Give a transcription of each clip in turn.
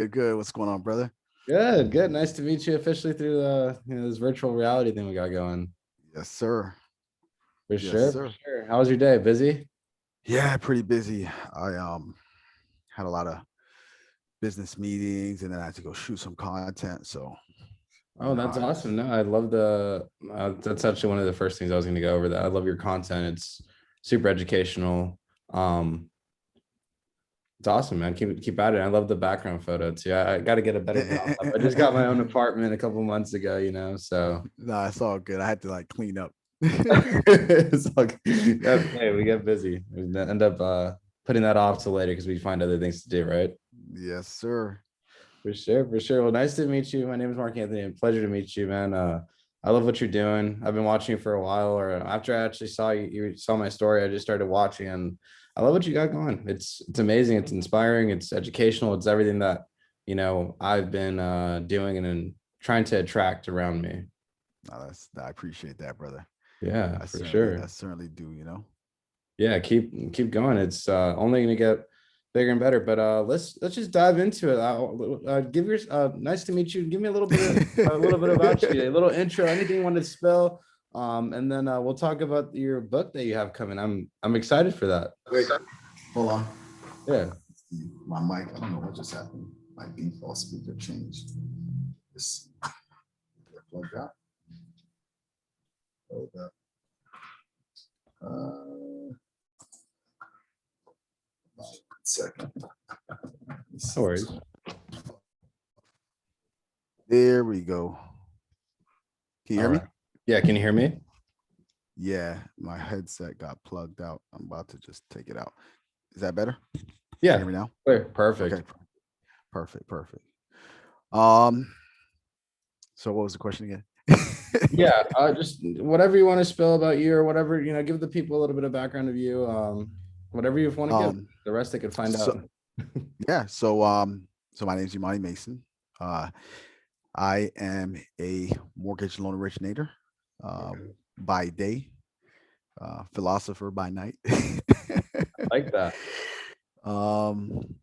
Good. What's going on, brother? Good, good. Nice to meet you officially through this virtual reality thing we got going. Yes, sir. For Yes, sure, for sir. sure. How was your day? Busy? Yeah, pretty busy. I had a lot of business meetings and then I had to go shoot some content. So, Oh, that's I awesome. No, I love that's actually one of the first things I was going to go over that. I love your content. It's super educational. Um, it's awesome, man. Keep at it. I love the background photo too. I got to get a better mount up. I just got my own apartment a couple months ago, so no, it's all good. I had to like clean up. it's like hey, we get busy. We end up putting that off till later because we find other things to do, right? Yes, sir. For sure, for sure. Well, nice to meet you. My name is Mark Anthony. And pleasure to meet you, man. I love what you're doing. I've been watching you for a while, or after I actually saw you saw my story, I just started watching, and I love what you got going. It's amazing. It's inspiring. It's educational. It's everything that I've been doing and trying to attract around me. No, I appreciate that, brother. Yeah, I for certainly, I sure. certainly do. Yeah, keep going. It's only going to get bigger and better. But let's just dive into it. Give your nice to meet you. Give me a little bit about you, a little intro, anything you want to spell, and then we'll talk about your book that you have coming. I'm excited for that. Wait, hold on. Yeah. My mic, I don't know what just happened. My default speaker changed. This plugged out. Hold up. Second. No worries. There we go. Can you All hear me? right. Yeah. Can you hear me? Yeah, my headset got plugged out. I'm about to just take it out. Is that better? Can you Yeah. hear me now? Clear. Perfect. Okay, perfect. Um, so what was the question again? Yeah. Just whatever you want to spill about you or whatever, give the people a little bit of background of you. Whatever you want to give. um, The rest they could find so out. yeah, so my name's Yemani Mason. Uh, I am a mortgage loan originator, Okay. by day, philosopher by night. Like that. um,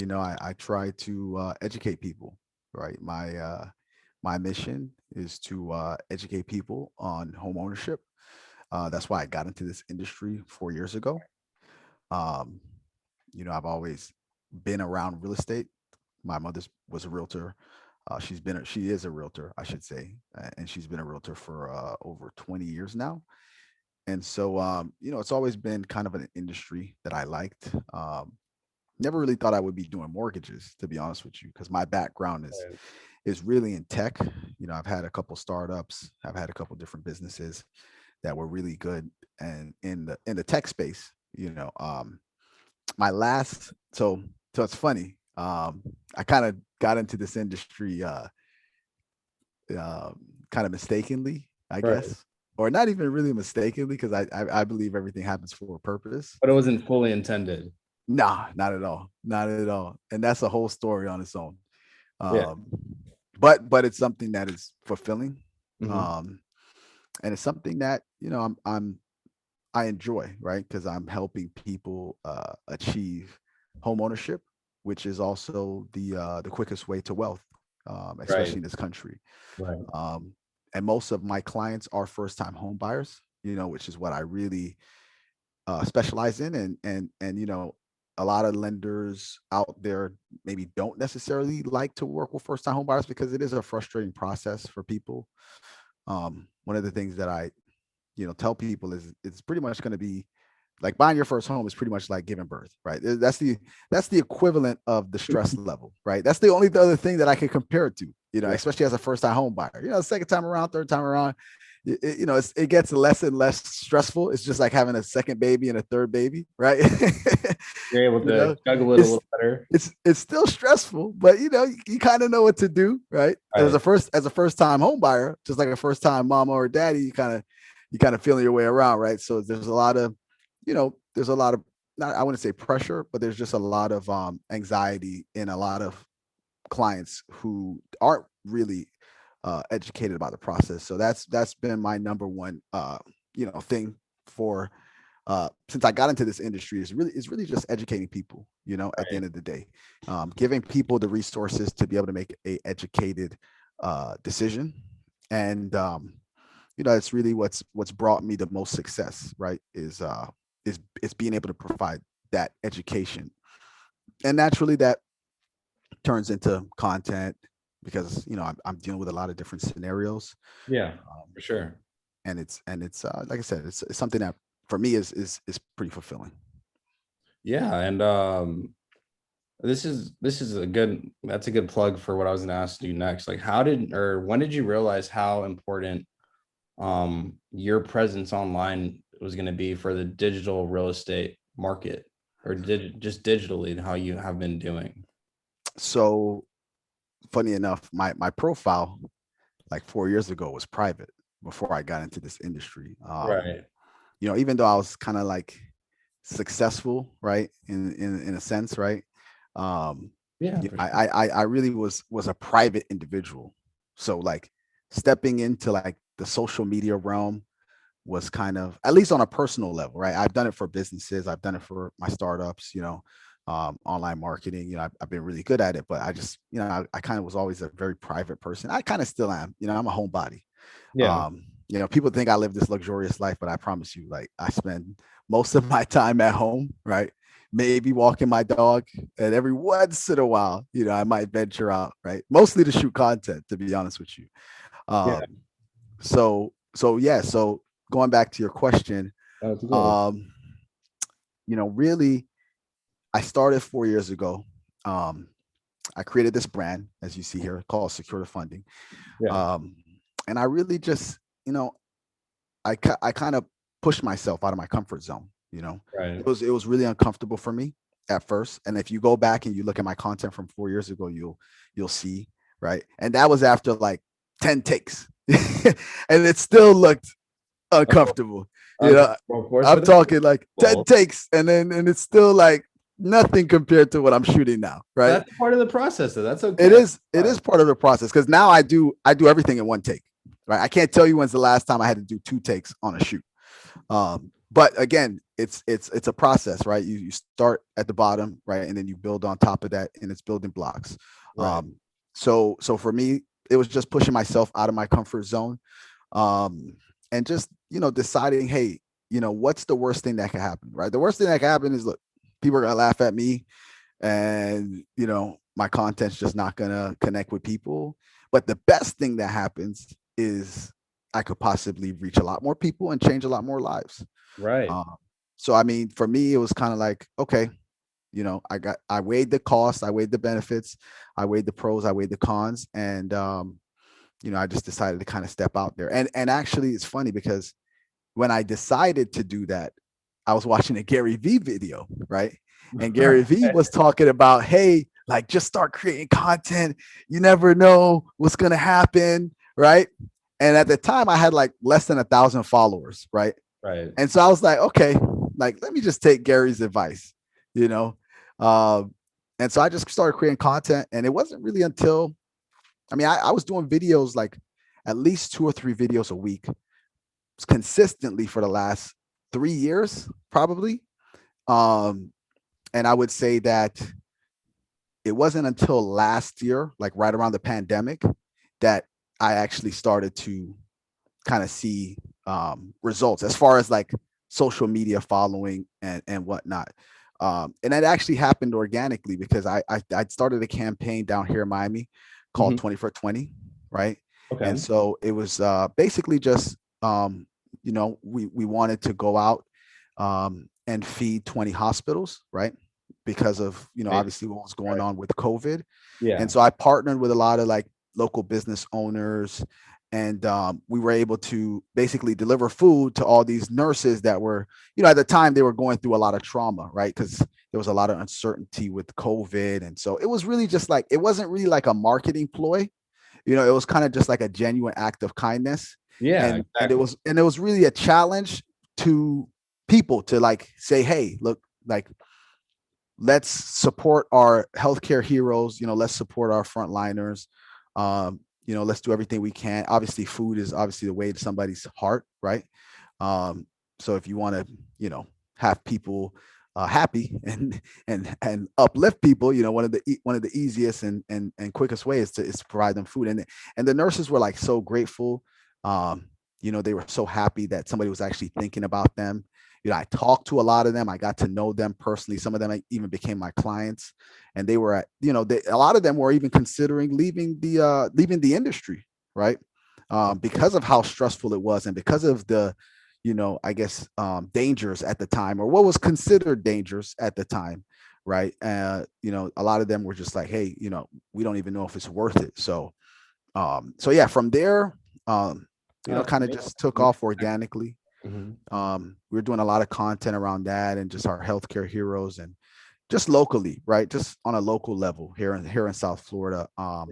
I try to educate people, right? My mission is to educate people on home ownership. That's why I got into this industry 4 years ago. Um, I've always been around real estate. My mother was a realtor. She is a realtor, I should say, and she's been a realtor for over 20 years now. And so, it's always been kind of an industry that I liked. Never really thought I would be doing mortgages, to be honest with you, because my background Right. is really in tech. I've had a couple startups, I've had a couple different businesses that were really good and in the tech space. My last so it's funny. I kind of got into this industry uh, kind of mistakenly, I Right. guess, or not even really mistakenly, because I believe everything happens for a purpose. But it wasn't fully intended. Nah, not at all, not at all, and that's a whole story on its own. Yeah. Um, but it's something that is fulfilling, Hmm. um, and it's something that I enjoy, right? Because I'm helping people achieve home ownership, which is also the quickest way to wealth, especially Right. in this country. Right. Um, and most of my clients are first time home buyers, which is what I really specialize in, and a lot of lenders out there maybe don't necessarily like to work with first time home buyers because it is a frustrating process for people. One of the things that I tell people is it's pretty much going to be like buying your first home is pretty much like giving birth, right? That's the equivalent of the stress level, right? That's the only other thing that I can compare it to, Right. especially as a first time home buyer. The second time around, third time around, it gets less and less stressful. It's just like having a second baby and a third baby, right? You're able you to know, juggle it a it's little better. it's still stressful, but you kind of know what to do, right? As Right. a first time home buyer, just like a first time mama or daddy, you kind of feeling your way around, right? So there's a lot of, not, I wouldn't say pressure, but there's just a lot of anxiety in a lot of clients who aren't really educated about the process. So that's been my number one thing for since I got into this industry is really just educating people, at the Right. end of the day, giving people the resources to be able to make a educated decision. And it's really what's brought me the most success, right? Is being able to provide that education. And naturally that turns into content because I'm dealing with a lot of different scenarios. Yeah, um, for sure. and it's like I said, it's something that for me is pretty fulfilling. Yeah, and this is a good that's a good plug for what I was gonna ask you next. Like how did or when did you realize how important your presence online was gonna be for the digital real estate market or just digitally how you have been doing? So funny enough, my profile like 4 years ago was private before I got into this industry. Right. Even though I was kind of like successful, right, in a sense, right. Um, Yeah, for sure. I really was a private individual, so like stepping into like the social media realm was kind of, at least on a personal level, right? I've done it for businesses, I've done it for my startups, online marketing. I've been really good at it, but I just, I kind of was always a very private person. I kind of still am. I'm a homebody. Yeah. People think I live this luxurious life, but I promise you, like I spend most of my time at home, right? Maybe walking my dog, and every once in a while, I might venture out, right? Mostly to shoot content, to be honest with you. Yeah. Um, so yeah, so going back to your question, That's good. um, really, I started 4 years ago. Um, I created this brand, as you see here, called Secure the Funding. Yeah. Um, and I really just, I kind of pushed myself out of my comfort zone. Right. It was really uncomfortable for me at first. And if you go back and you look at my content from 4 years ago, you'll see, right. And that was after like 10 takes, and it still looked Oh, uncomfortable. You know, uncomfortable, of course, I'm but it's talking like 10 cool. takes, and it's still like nothing compared to what I'm shooting now, right? That's part of the process, though. That's It okay. is it is part of the process because now I do everything in one take, right? I can't tell you when's the last time I had to do 2 takes on a shoot. But again, it's a process, right? You start at the bottom, right, and then you build on top of that, and it's building blocks. Right. Um, so for me, it was just pushing myself out of my comfort zone, um, and just deciding, hey, what's the worst thing that can happen, right? The worst thing that can happen is, look, people are gonna laugh at me, and my content's just not gonna connect with people. But the best thing that happens is I could possibly reach a lot more people and change a lot more lives. Right. um, so I mean, for me, it was kind of like, okay, I weighed the costs, I weighed the benefits, I weighed the pros, I weighed the cons, and I just decided to kind of step out there. And actually, it's funny because when I decided to do that, I was watching a Gary Vee video, right? And Gary Vee was talking about, hey, like just start creating content. You never know what's gonna happen, right? And at the time, I had like less than 1,000 followers, right? Right. And so I was like, okay, like let me just take Gary's advice, you know. Um, and so I just started creating content, and it wasn't really until, I mean, I was doing videos like at least 2 or 3 videos a week consistently for the last 3 years, probably. Um, and I would say that it wasn't until last year, like right around the pandemic, that I actually started to kind of see results as far as like social media following and whatnot. And that actually happened organically because I started a campaign down here in Miami called Mhm. 20 for 20, right? And Okay. so it was basically just we wanted to go out and feed 20 hospitals, right? Because of Right. obviously what was going Right. on with COVID. And Yeah. so I partnered with a lot of like local business owners, and we were able to basically deliver food to all these nurses that were, at the time they were going through a lot of trauma, right? Because there was a lot of uncertainty with COVID. And so it was really just like, it wasn't really like a marketing ploy. It was kind of just like a genuine act of kindness. Yeah, And it exactly. was and it was really a challenge to people to like say, hey, look, like let's support our healthcare heroes. Let's support our frontliners. Let's do everything we can. Obviously, food is obviously the way to somebody's heart, right? So if you want to, have people happy and uplift people, one of the easiest and quickest ways is to provide them food. And the nurses were like so grateful. Um, they were so happy that somebody was actually thinking about them. I talked to a lot of them. I got to know them personally. Some of them even became my clients, and they were a lot of them were even considering leaving the industry, right? Because of how stressful it was, and because of the, I guess, dangers at the time, or what was considered dangers at the time, right? A lot of them were just like, hey, we don't even know if it's worth it. So yeah, from there, That's kind of just took off organically. Mhm. We were doing a lot of content around that and just our healthcare heroes, and just locally, right? Just on a local level here in South Florida. Right.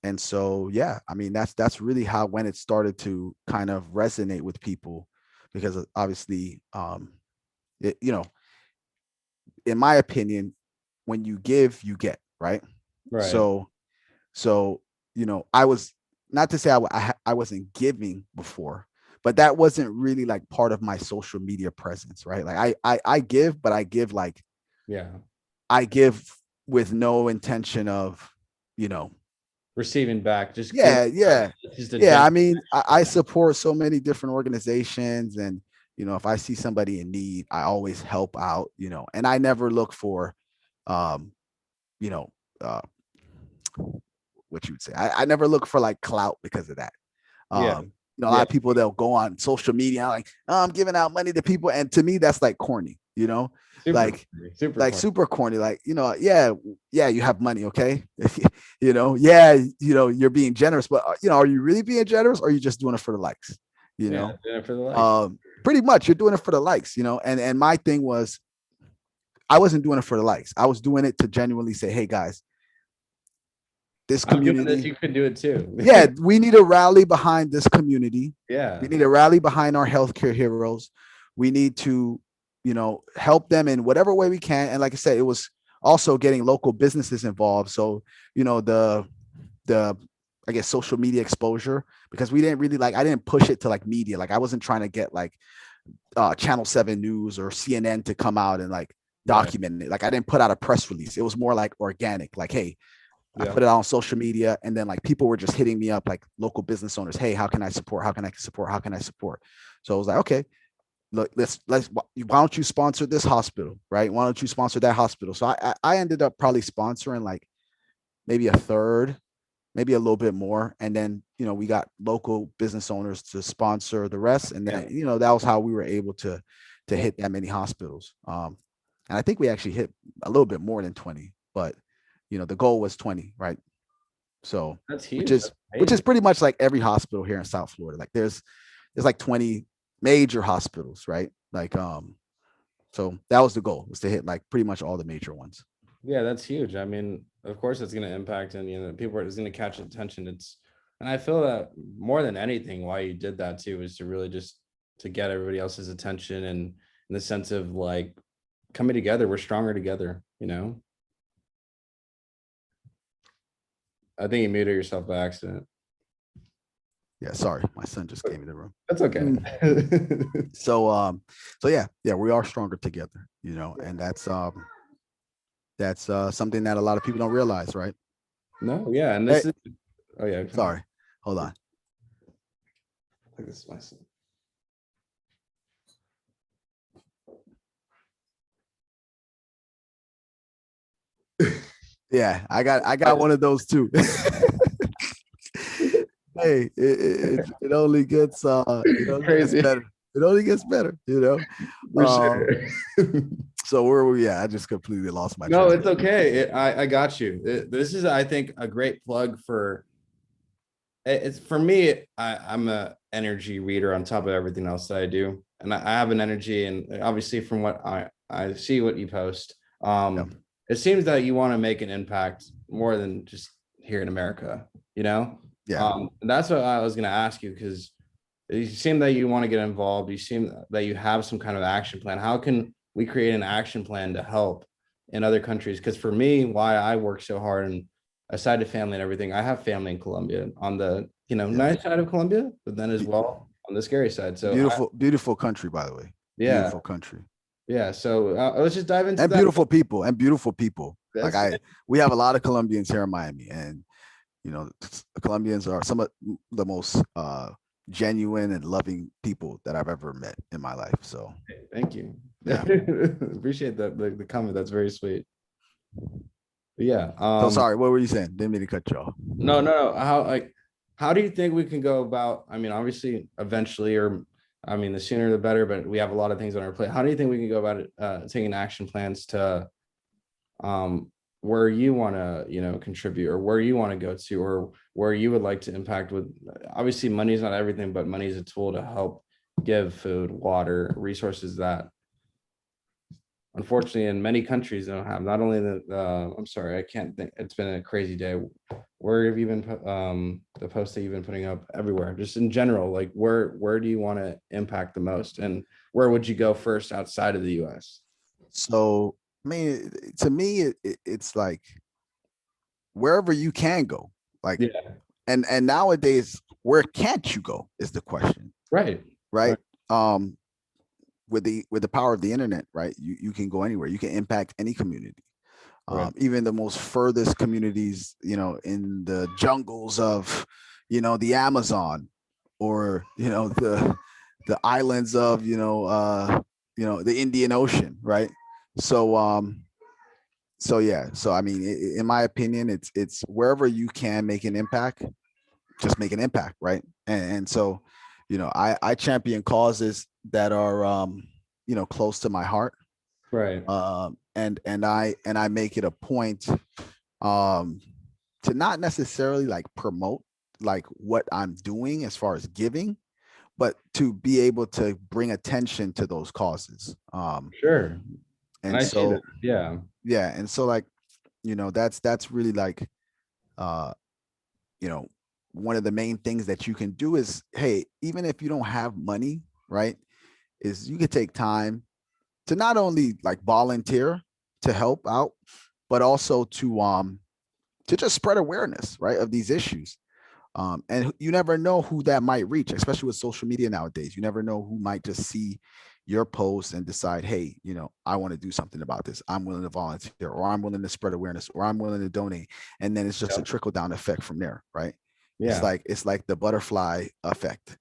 And so, yeah, I mean, that's really how when it started to kind of resonate with people, because obviously, it, in my opinion, when you give, you get, right? Right. So, so I was, not to say I wasn't giving before, but that wasn't really like part of my social media presence, right? Like I give, but I give like Yeah. I give with no intention of, you know, Receiving back, just giving yeah, back. yeah, It's just a yeah. I general. mean, I support so many different organizations, and if I see somebody in need, I always help out, and I never look for, um, you know, uh, what you would say. I never look for like clout because of that. Yeah. A lot Yeah. of people, they'll go on social media like, oh, I'm giving out money to people, and to me, that's like corny, Super like corny, super like corny. super corny. Like, yeah, yeah, you have money, okay, yeah, you're being generous, but are you really being generous, or are you just doing it for the likes? You Yeah. know, Doing it for the likes. pretty much you're doing it for the likes, and my thing was, I wasn't doing it for the likes. I was doing it to genuinely say, hey guys, this I'm doing this. community, You could do it too. yeah, we need to rally behind this community. We Yeah. need to rally behind our healthcare heroes. We need to, help them in whatever way we can. And like I said, it was also getting local businesses involved. So, the I guess social media exposure, because we didn't really, like, I didn't push it to like media. Like I wasn't trying to get like Channel 7 News or CNN to come out and like Right. document it. Like I didn't put out a press release. It was more like organic. Like, hey, I Yeah. put it out on social media, and then like people were just hitting me up, like local business owners. Hey, how can I support? How can I support? How can I support? So I was like, okay, look, let's why don't you sponsor this hospital, right? Why don't you sponsor that hospital? So I ended up probably sponsoring like maybe a third, maybe a little bit more, and then we got local business owners to sponsor the rest, and Yeah. then that was how we were able to hit that many hospitals. And I think we actually hit a little bit more than 20, but the goal was 20, right? So, That's which huge. is That's which is amazing. pretty much like every hospital here in South Florida. Like there's like 20 major hospitals, right? Like so that was the goal, was to hit like pretty much all the major ones. Yeah, that's huge. I mean, of course, it's going to impact, and people are it's going to catch attention. And I feel that more than anything, why you did that too is to really just to get everybody else's attention, and in the sense of like coming together, we're stronger together. I think you muted yourself by accident. Yeah, sorry, my son just came in the room. That's okay. Mm. So yeah, we are stronger together, and that's something that a lot of people don't realize, right? No, yeah, and Hey, this is oh yeah, sorry, hold on. like this is my son. Yeah, I got one of those too. Hey, it only gets Crazy better. It only gets better, for Um, sure. so where were we at? I just completely lost my No, train of it's thought. okay. I got you. This is, I think, a great plug for it's for me. I'm a energy reader on top of everything else that I do, and I have an energy, and obviously from what I see what you post, Yeah, it seems that you want to make an impact more than just here in America. yeah, And that's what I was going to ask you, because you seem that you want to get involved. You seem that you have some kind of action plan. How can we create an action plan to help in other countries? Because for me, why I work so hard, and aside to family and everything, I have family in Colombia on the yeah, nice side of Colombia, but then as y- well, on the scary side. So Beautiful, beautiful country, by the way. yeah, Beautiful country. yeah. So let's just dive into And that. beautiful people. And beautiful people. Like That's we have a lot of Colombians here in Miami, and Colombians are some of the most genuine and loving people that I've ever met in my life. So thank you. yeah. Appreciate that the comment. That's very sweet. But yeah. So sorry, what were you saying? Didn't mean to cut you off. No, no, no. How do you think we can go about? I mean, obviously, eventually, or I mean, the sooner the better. But we have a lot of things on our plate. How do you think we can go about it? Taking action plans to where you want to, contribute, or where you want to go to, or where you would like to impact. With obviously, money is not everything, but money is a tool to help give food, water, resources that unfortunately in many countries don't have. Not only I'm sorry, I can't think, it's been a crazy day. Where have you been the posts that you've been putting up everywhere, just in general, like where do you want to impact the most, and where would you go first outside of the US? So I mean, to me, it's like wherever you can go. Like, Yeah, and nowadays, where can't you go is the question, right, right? right, Um, with the power of the internet, right? You can go anywhere. You can impact any community, right. even the most furthest communities, in the jungles of, the Amazon, or the islands of, the Indian Ocean, right? So so yeah, so I mean, in my opinion, it's wherever you can make an impact, just make an impact, right? And so, I champion causes that are close to my heart, Right. and I make it a point um to not necessarily like promote like what I'm doing as far as giving, but to be able to bring attention to those causes. Sure. And And I see that. so Yeah. yeah, and so like, that's really like, uh you know one of the main things that you can do is, hey, even if you don't have money, right, is you could take time to not only like volunteer to help out, but also to just spread awareness, right, of these issues. And you never know who that might reach, especially with social media nowadays. You never know who might just see your post and decide, hey, I want to do something about this. I'm willing to volunteer, or I'm willing to spread awareness, or I'm willing to donate. And then it's just a Yep. trickle down effect from there, right? It's Yeah. like the butterfly effect.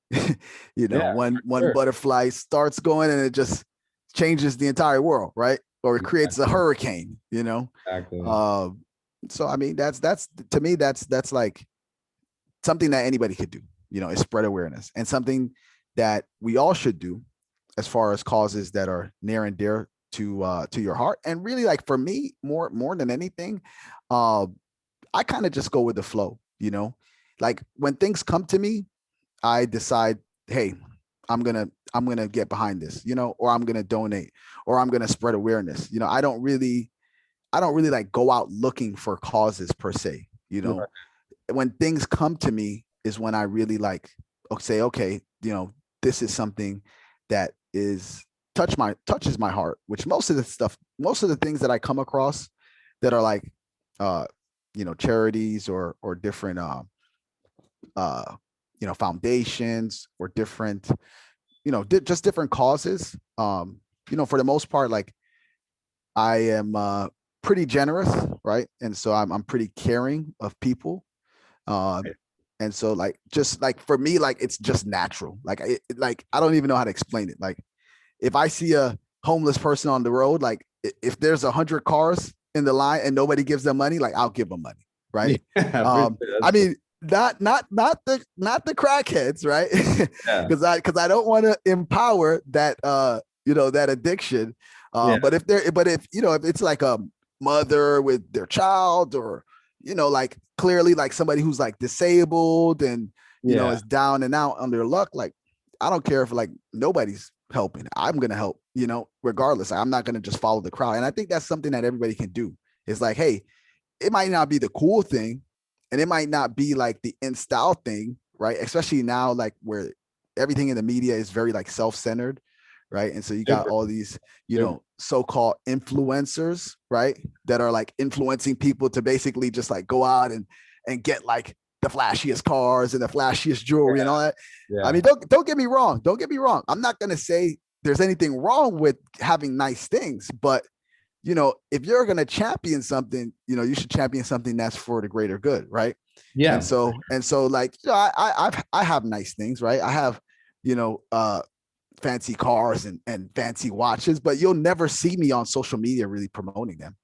Yeah. One Sure. butterfly starts going and it just changes the entire world, right? Or it creates a hurricane, Exactly. Um, so I mean, that's to me, that's like something that anybody could do, is spread awareness, and something that we all should do as far as causes that are near and dear to your heart. And really, like, for me, more than anything, uh I kind of just go with the flow, like when things come to me, I decide, hey, I'm gonna get behind this, or I'm gonna donate, or I'm gonna spread awareness. I don't really like go out looking for causes per se. Right. When things come to me is when I really like say, okay, this is something that is touches my heart. Which most of the things that I come across that are like, uh, charities, or different, uh, foundations, or different, just different causes. For the most part, like, I am pretty generous, right? And so I'm pretty caring of people. Um, and so, like, just like for me, like, it's just natural. Like, I don't even know how to explain it. Like, if I see a homeless person on the road, like, if there's 100 cars in the line and nobody gives them money, like, I'll give them money, right? Yeah. For Um, sure. I That's cool. mean, not the crackheads, right? Yeah. Because I don't want to empower that, that addiction. Yeah. But if it's like a mother with their child, or like, clearly like somebody who's like disabled, and Yeah. is down and out on their luck, like, I don't care if like nobody's helping. I'm gonna help, regardless. I'm not gonna just follow the crowd. And I think that's something that everybody can do. It's like, hey, it might not be the cool thing, and it might not be like the in style thing, right? Especially now, like, where everything in the media is very like self-centered, right? And so you got Super. all these, Super. so-called influencers, right? That are like influencing people to basically just like go out and get like the flashiest cars and the flashiest jewelry and all that. I Yeah. mean, don't get me wrong. Don't get me wrong. I'm not gonna say there's anything wrong with having nice things, but if you're going to champion something, you should champion something that's for the greater good, right? And Yeah. so, like, I have nice things, right? I have, you know, uh, fancy cars and fancy watches, but you'll never see me on social media really promoting them,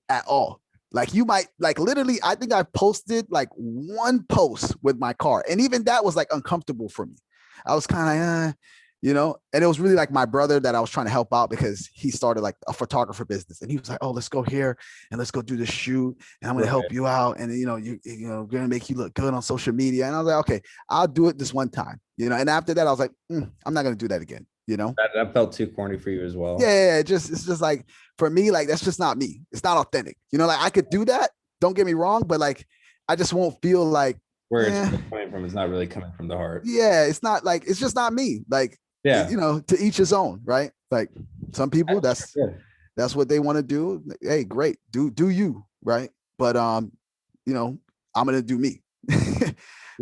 at all. Like you might like literally, I think I posted like one post with my car, and even that was like uncomfortable for me. I was kind of and it was really like my brother that I was trying to help out because he started like a photographer business, and he was like, "Oh, let's go here and let's go do the shoot, and I'm gonna Right. help you out, and gonna make you look good on social media." And I was like, "Okay, I'll do it this one time," And after that, I was like, "I'm not gonna do that again," That felt too corny for you as well. Yeah, it's just like for me, like that's just not me. It's not authentic. Like I could do that. Don't get me wrong, but like I just won't feel like, Where it's eh, coming from is not really coming from the heart. yeah, it's not like it's just not me. Like Yeah. to each his own, right? Like some people, that's what they want to do. Hey, great, do you, right? But I'm gonna do me.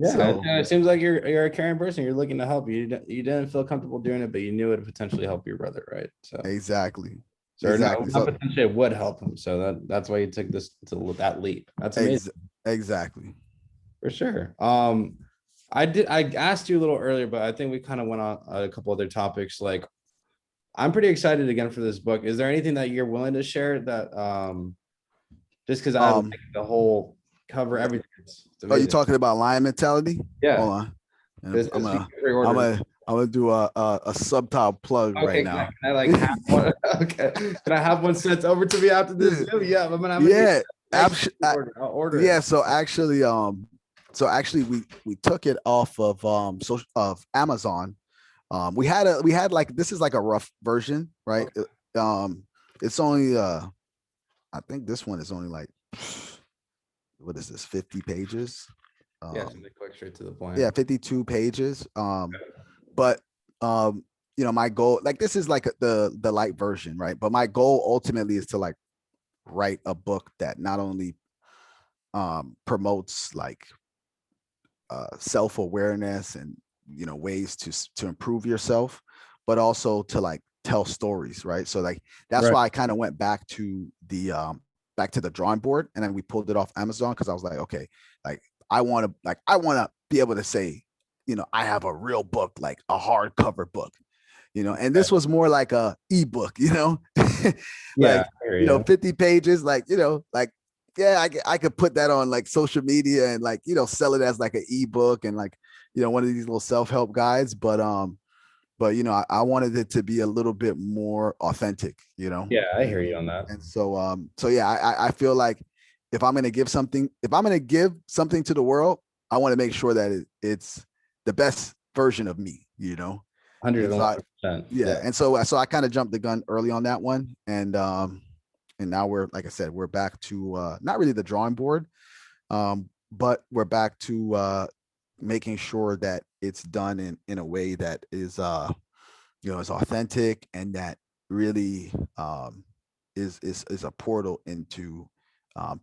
Yeah, So it seems like you're a caring person. You're looking to help. You didn't feel comfortable doing it, but you knew it would potentially help your brother, right? So, exactly, not, exactly. So potentially it would help him. So that's why you took this to that leap. That's amazing exactly. for sure. I asked you a little earlier, but I think we kind of went on a couple other topics. Like, I'm pretty excited again for this book. Is there anything that you're willing to share that just because I like Um, the whole cover everything? It's are you amazing. talking about lion mentality? Hold Yeah. on. This I'm is gonna I'm pre-order. gonna I'm gonna do a subtitle plug right Okay, now. can I like have one? Okay, can I have one sent over to me after this Zoom? Yeah, I'm gonna need Yeah, next abs- order. I'll order yeah. it. So actually, we took it off of Amazon. We had like this is like a rough version, right? Okay. It's only I think this one is only like what is this 50 pages? Yeah, Um, something quick, straight to the point. yeah, 52 pages. But my goal, like this is like the light version, right? But my goal ultimately is to like write a book that not only promotes like self-awareness and ways to improve yourself, but also to like tell stories, right? So like that's Right. why I kind of went back to the drawing board, and then we pulled it off Amazon because I was like, okay, like I want to be able to say, I have a real book, like a hardcover book, and this was more like a ebook, Yeah, like I hear you. 50 pages, like like yeah, I could put that on like social media and like sell it as like an ebook and like one of these little self-help guides, but I wanted it to be a little bit more authentic, Yeah, I hear you and on that. so yeah, I feel like if I'm gonna give something to the world, I want to make sure that it's the best version of me, and so 101%. yeah, Yeah. and so I kind of jumped the gun early on that one, and now we're like I said, we're back to not really the drawing board, but we're back to making sure that it's done in a way that is authentic and that really is a portal into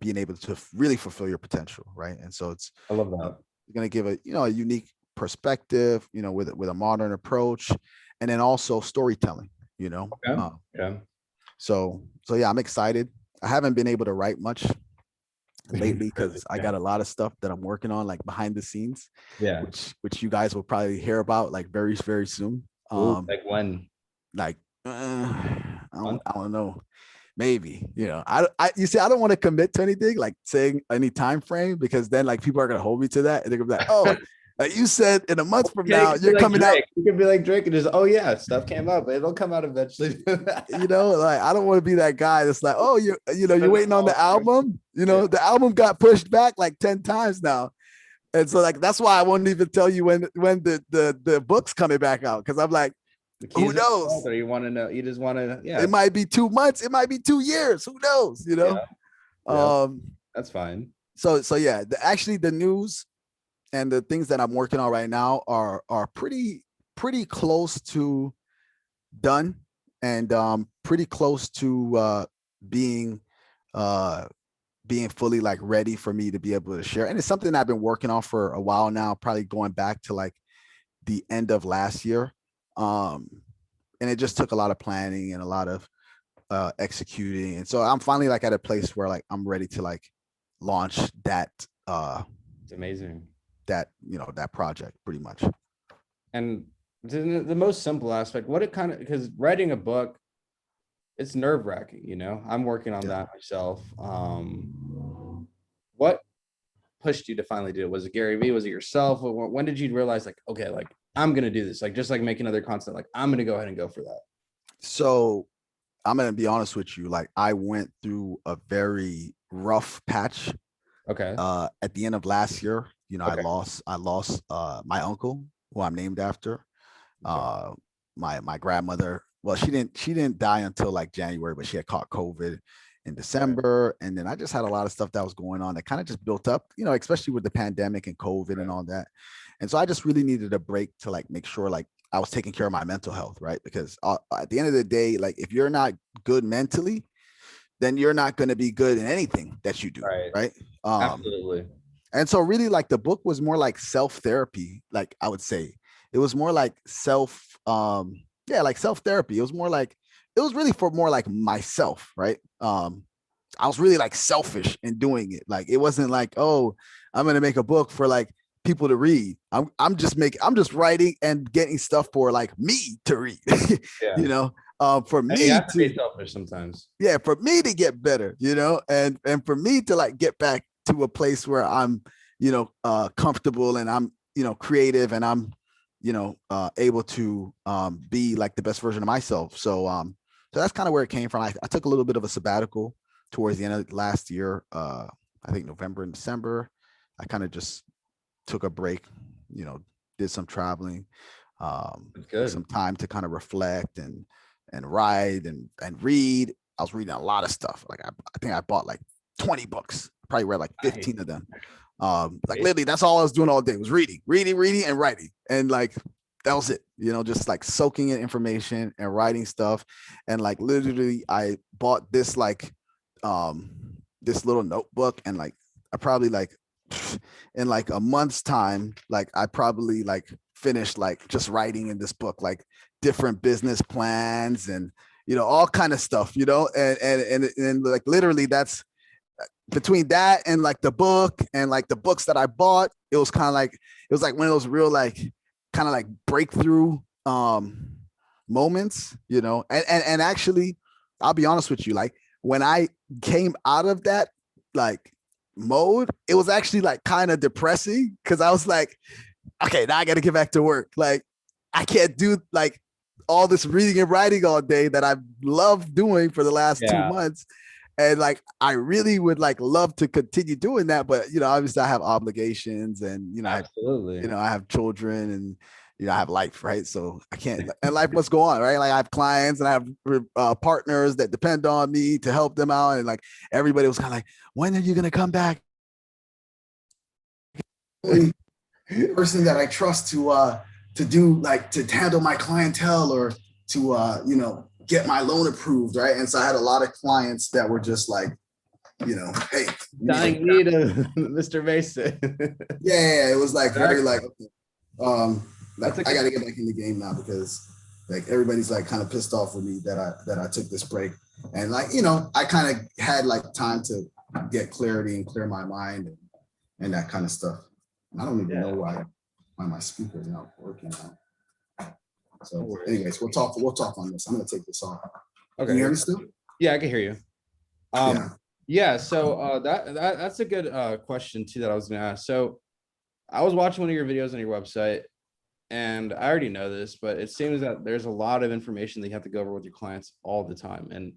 being able to really fulfill your potential, right? And so it's I love uh, that. going to give a unique perspective, with a modern approach, and then also storytelling, Okay. Yeah. so yeah, I'm excited. I haven't been able to write much lately because I Yeah. got a lot of stuff that I'm working on like behind the scenes, Yeah. which you guys will probably hear about like very very soon. Ooh, like when? Like Month? I don't know, maybe I you see I don't want to commit to anything like saying any time frame because then like people are gonna hold me to that and they're gonna be like, oh, like you said in a month from Yeah, you now could be you're like coming out. Drake. You could be like Drake and just, oh yeah, stuff came up. It'll come out eventually. Like I don't want to be that guy that's like, oh, you're waiting on the album. Yeah. The album got pushed back like 10 times now. And so like that's why I won't even tell you when the book's coming back out because I'm like, The who keys are knows? involved, or you want to know, you just want to, It yeah. might be 2 months, it might be 2 years, who knows, Yeah. Yeah. Um That's fine. so yeah, actually the news and the things that I'm working on right now are pretty close to done and pretty close to being uh being fully like ready for me to be able to share. And it's something I've been working on for a while now, probably going back to like the end of last year. Um, and it just took a lot of planning and a lot of executing. And so I'm finally like at a place where like I'm ready to like launch It's amazing. that project pretty much. And the most simple aspect, what it kind of, because writing a book, it's nerve wracking, you know. I'm working on Yeah. that myself. What pushed you to finally do it? Was it Gary Vee? Was it yourself? When did you realize like, okay, like I'm gonna do this? Like just like making other content, like I'm gonna go ahead and go for that. So I'm gonna be honest with you. Like I went through a very rough patch Okay. at the end of last year. You know, Okay. I lost my uncle, who I'm named after. I'm sorry. Uh, my grandmother. Well, she didn't die until like January, but she had caught COVID in Sorry. December, and then I just had a lot of stuff that was going on that kind of just built up. You know, especially with the pandemic and COVID Right. and all that. And so I just really needed a break to like make sure like I was taking care of my mental health, right? Because at the end of the day, like if you're not good mentally, then you're not going to be good in anything that you do, Right. right? Um, Absolutely. and so really like the book was more like self therapy, like I would say. It was more like yeah, like self therapy. It was more like it was really for more like myself, right? I was really like selfish in doing it. Like it wasn't like, oh, I'm gonna make a book for like people to read. I'm just writing and getting stuff for like me to read, Yeah. you know, for And you me have to to be selfish sometimes. yeah, for me to get better, you know, and for me to like get back to a place where I'm, comfortable and I'm, creative and I'm, able to be like the best version of myself. So that's kind of where it came from. I took a little bit of a sabbatical towards the end of last year. I think November and December. I kind of just took a break, you know, did some traveling, It's took good. some time to kind of reflect and write and read. I was reading a lot of stuff. Like I think I bought like 20 books. Probably read like Nice. 15 of them. Like literally, that's all I was doing all day was reading, and writing, and like that was it. You know, just like soaking in information and writing stuff, and like literally, I bought this like um this little notebook, and like I probably like in like a month's time, like I probably like finished like just writing in this book, like different business plans and all kind of stuff, and like literally that's between that and like the book and like the books that I bought, it was kind of like one of those real like kind of like breakthrough moments, and actually I'll be honest with you, like when I came out of that like mode, it was actually like kind of depressing because I was like, okay, now I got to get back to work. Like I can't do like all this reading and writing all day that I've loved doing for the last two Yeah. months. And like I really would like love to continue doing that, but obviously I have obligations and Absolutely. I have children and I have life, right? So I can't, and life must go on, right? Like I have clients and I have partners that depend on me to help them out, and like everybody was kind of like, when are you gonna come back? Person that I trust to do like to handle my clientele or to get my loan approved, right? And so I had a lot of clients that were just like, hey, Dying need of Mr. Mason. yeah, it was like very Exactly. like That's a I good. got to get back in the game now because like everybody's like kind of pissed off with me that I took this break, and like I kind of had like time to get clarity and clear my mind and that kind of stuff. And I don't even know Yeah. why my speaker is not working now. No So, worries. anyways, we'll talk on this. I'm gonna take this off. Can you Okay. hear me still? Yeah, I can hear you. Yeah. Yeah. So that's a good question too that I was gonna ask. So I was watching one of your videos on your website, and I already know this, but it seems that there's a lot of information that you have to go over with your clients all the time. And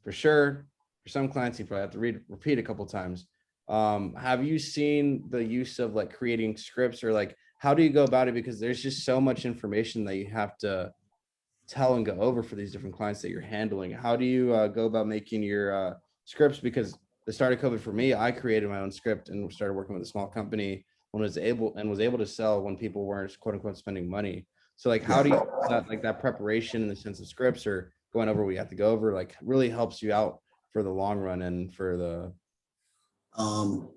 for sure, for some clients, you probably have to repeat a couple times. Have you seen the use of like creating scripts, or like how do you go about it? Because there's just so much information that you have to tell and go over for these different clients that you're handling. How do you go about making your scripts? Because the start of COVID for me, I created my own script and started working with a small company when was able to sell when people weren't quote unquote spending money. So like, how Yeah. do you that like that preparation in the sense of scripts or going over what you have to go over like really helps you out for the long run and for the Um,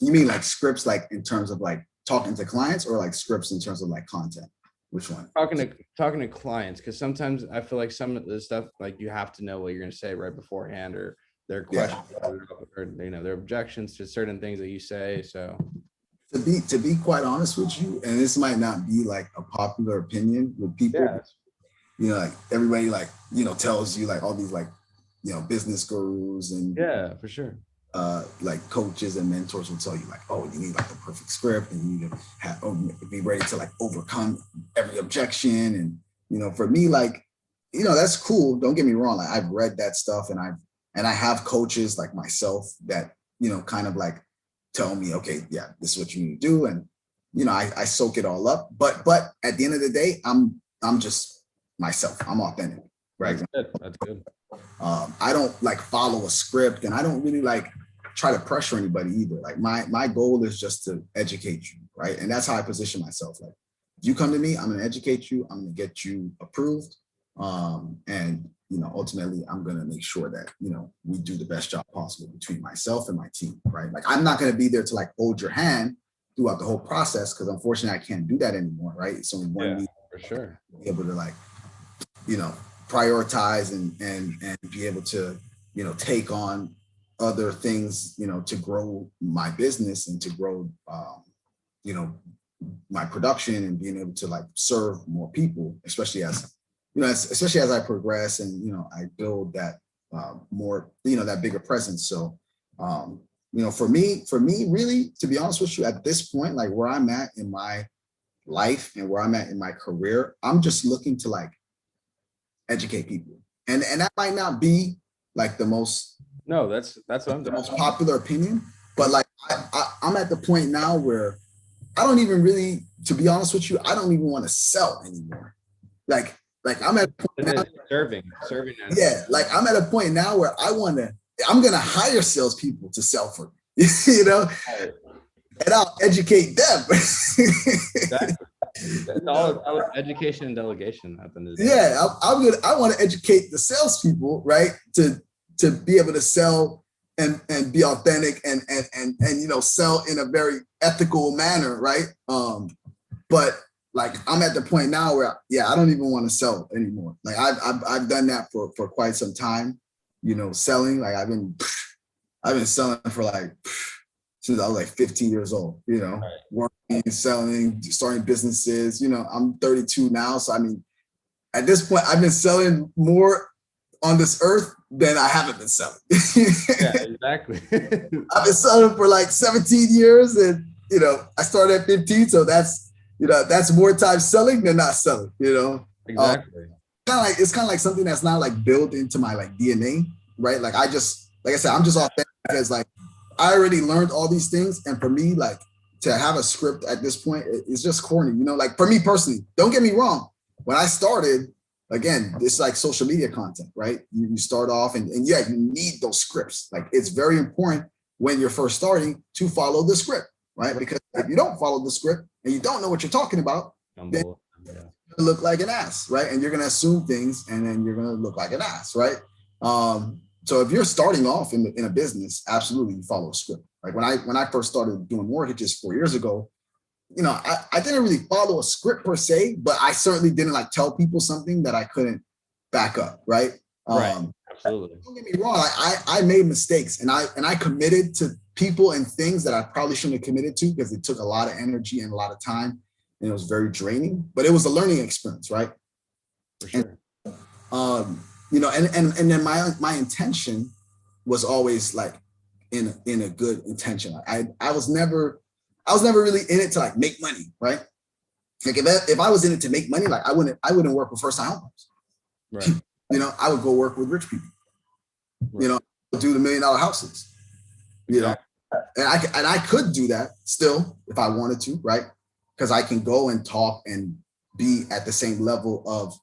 you mean like scripts, like in terms of like talking to clients, or like scripts in terms of like content? Which one? Talking to clients, because sometimes I feel like some of the stuff, like you have to know what you're going to say right beforehand, or their Yeah. questions, or their objections to certain things that you say. So To be quite honest with you, and this might not be like a popular opinion with people, yeah, like everybody like, tells you like all these like, business gurus and yeah, for sure. like coaches and mentors will tell you like, oh, you need like the perfect script, and you need to be ready to like overcome every objection. And for me, like, that's cool. Don't get me wrong. Like I've read that stuff, and I have coaches like myself that kind of like tell me, okay, yeah, this is what you need to do, and I soak it all up. But at the end of the day, I'm just myself. I'm authentic, right? That's good. I don't like follow a script, and I don't really like try to pressure anybody either. Like my goal is just to educate you, right? And that's how I position myself. Like, if you come to me, I'm going to educate you. I'm going to get you approved, and ultimately, I'm going to make sure that we do the best job possible between myself and my team, right? Like, I'm not going to be there to like hold your hand throughout the whole process, because unfortunately, I can't do that anymore, right? It's only one me for sure. be able to like prioritize and be able to take on other things to grow my business and to grow my production, and being able to like serve more people, especially as I progress, and I build that more that bigger presence. So for me really, to be honest with you, at this point, like where I'm at in my life and where I'm at in my career, I'm just looking to like educate people, and that might not be like the most that's what I'm the doing. most popular opinion, but like I'm at the point now where I don't even really, to be honest with you, I don't even want to sell anymore. Like I'm at a point now, serving. yeah, like I'm at a point now where I'm gonna hire salespeople to sell for me, and I'll educate them. Exactly. It's all education and delegation at the end of the day. Yeah, I want to educate the salespeople, right? To be able to sell and be authentic and sell in a very ethical manner, right? But like I'm at the point now where I don't even want to sell anymore. Like I've done that for quite some time, selling. Like I've been selling for like since I was like 15 years old, working, selling, starting businesses. I'm 32 now. So I mean, at this point, I've been selling more on this earth than I haven't been selling. Yeah, exactly. I've been selling for like 17 years, and I started at 15, so that's more time selling than not selling. Exactly. It's kind of like something that's not like built into my like DNA, right? Like I said, I'm just authentic because like I already learned all these things, and for me, like to have a script at this point, it's just corny. Like for me personally, don't get me wrong. When I started, again, it's like social media content, right? You start off and you need those scripts. Like it's very important when you're first starting to follow the script, right? Because if you don't follow the script and you don't know what you're talking about, then you look like an ass, right? And you're going to assume things, and then you're going to look like an ass, right? So if you're starting off in a business, absolutely you follow a script. Like when I first started doing mortgages 4 years ago, I didn't really follow a script per se, but I certainly didn't like tell people something that I couldn't back up, right? Right. Absolutely. Don't get me wrong. I made mistakes, and I committed to people and things that I probably shouldn't have committed to, because it took a lot of energy and a lot of time, and it was very draining. But it was a learning experience, right? For sure. And, and then my intention was always like in a good intention. I was never really in it to like make money, right? Like if I was in it to make money, like I wouldn't work with first time homeowners. Right. I would go work with rich people. Right. Do the $1 million houses. And I could do that still if I wanted to, right? Because I can go and talk and be at the same level of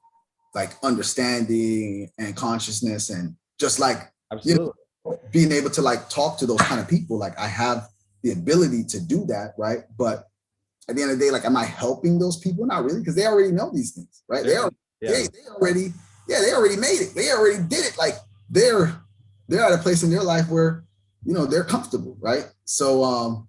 like understanding and consciousness, and just like being able to like talk to those kind of people. Like I have the ability to do that, right? But at the end of the day, like, am I helping those people? Not really, because they already know these things, right? They already made it. They already did it. Like they're at a place in their life where they're comfortable, right? So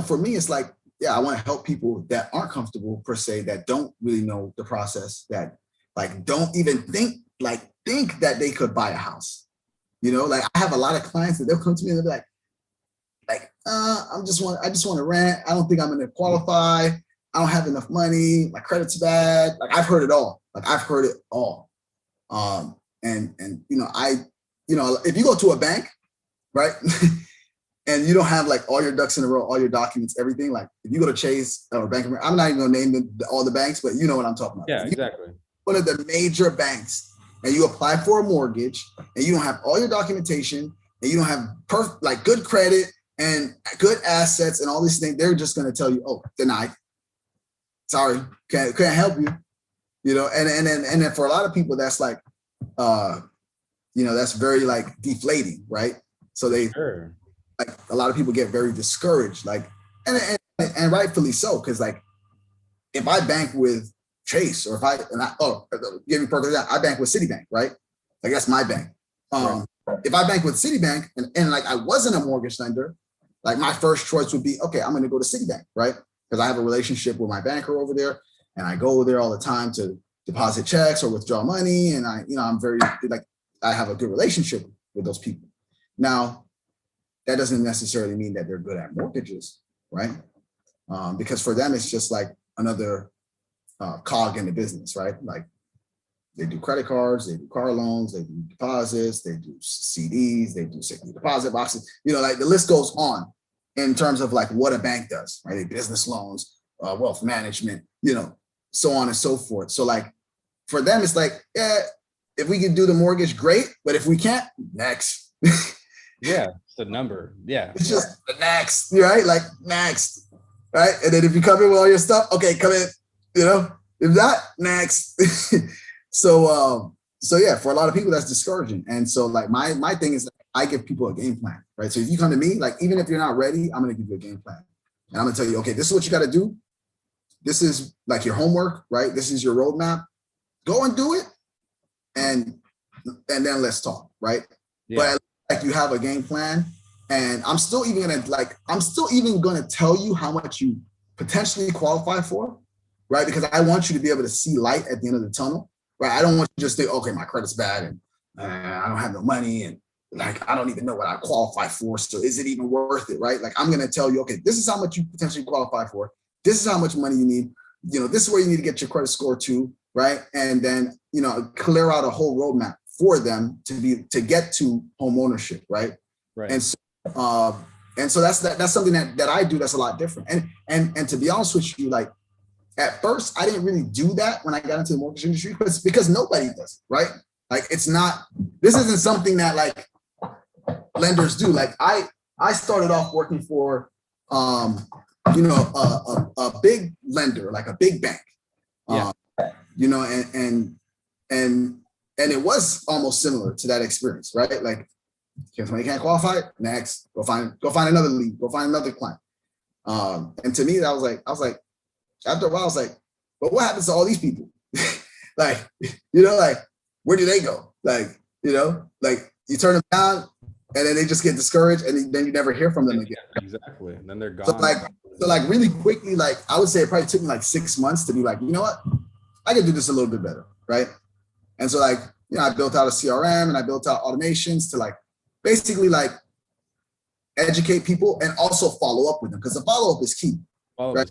for me, it's like, yeah, I want to help people that aren't comfortable per se, that don't really know the process, that like don't even think that they could buy a house. Like I have a lot of clients that they'll come to me and they'll be I just want to rent. I don't think I'm gonna qualify. I don't have enough money. My credit's bad. Like I've heard it all. If you go to a bank, right? And you don't have like all your ducks in a row, all your documents, everything. Like if you go to Chase or Bank of America, I'm not even gonna name all the banks, but you know what I'm talking about. Yeah, exactly. One of the major banks, and you apply for a mortgage, and you don't have all your documentation, and you don't have good credit and good assets and all these things, they're just gonna tell you, oh, denied. Sorry, can't help you. And then for a lot of people, that's like, that's very like deflating, right? So Sure. like a lot of people get very discouraged, like, and rightfully so, because like if I bank with Chase or give me perfect example, I bank with Citibank, right? Like that's my bank. If I bank with Citibank and like I wasn't a mortgage lender, like my first choice would be, okay, I'm going to go to Citibank, right? Because I have a relationship with my banker over there, and I go there all the time to deposit checks or withdraw money, and I'm very like I have a good relationship with those people. Now, that doesn't necessarily mean that they're good at mortgages, right? Because for them, it's just like another cog in the business, right? Like they do credit cards, they do car loans, they do deposits, they do CDs, they do safety deposit boxes. Like the list goes on in terms of like what a bank does, right? Business loans, wealth management, so on and so forth. So like for them, it's like, yeah, if we can do the mortgage, great. But if we can't, next. Yeah, it's a number. Yeah. It's just the next, right? Like next, right? And then if you come in with all your stuff, okay, come in, if not, next. So yeah, for a lot of people, that's discouraging. And so like my thing is I give people a game plan, right? So if you come to me, like even if you're not ready, I'm going to give you a game plan. And I'm going to tell you, okay, this is what you got to do. This is like your homework, right? This is your roadmap. Go and do it. And then let's talk, right? Yeah. But like you have a game plan, and I'm still even gonna tell you how much you potentially qualify for, right? Because I want you to be able to see light at the end of the tunnel, right? I don't want you to just think, okay, my credit's bad and I don't have no money and like I don't even know what I qualify for. So is it even worth it, right? Like I'm gonna tell you, okay, this is how much you potentially qualify for. This is how much money you need. This is where you need to get your credit score to, right? And then clear out a whole roadmap for them to get to home ownership, right? Right. And so that's something that I do that's a lot different. And to be honest with you, like at first I didn't really do that when I got into the mortgage industry, because nobody does, right? Like this isn't something that like lenders do. Like I started off working for a big lender, like a big bank. Yeah. And it was almost similar to that experience, right? Like, if somebody can't qualify, next, go find another lead, go find another client. And to me, I was like, after a while, I was like, but what happens to all these people? like, where do they go? Like, like you turn them down, and then they just get discouraged, and then you never hear from them again. Exactly, and then they're gone. So like really quickly, like I would say it probably took me like 6 months to be like, you know what, I can do this a little bit better, right? And so like, I built out a CRM and I built out automations to like basically like educate people and also follow up with them, because the follow-up is key, right?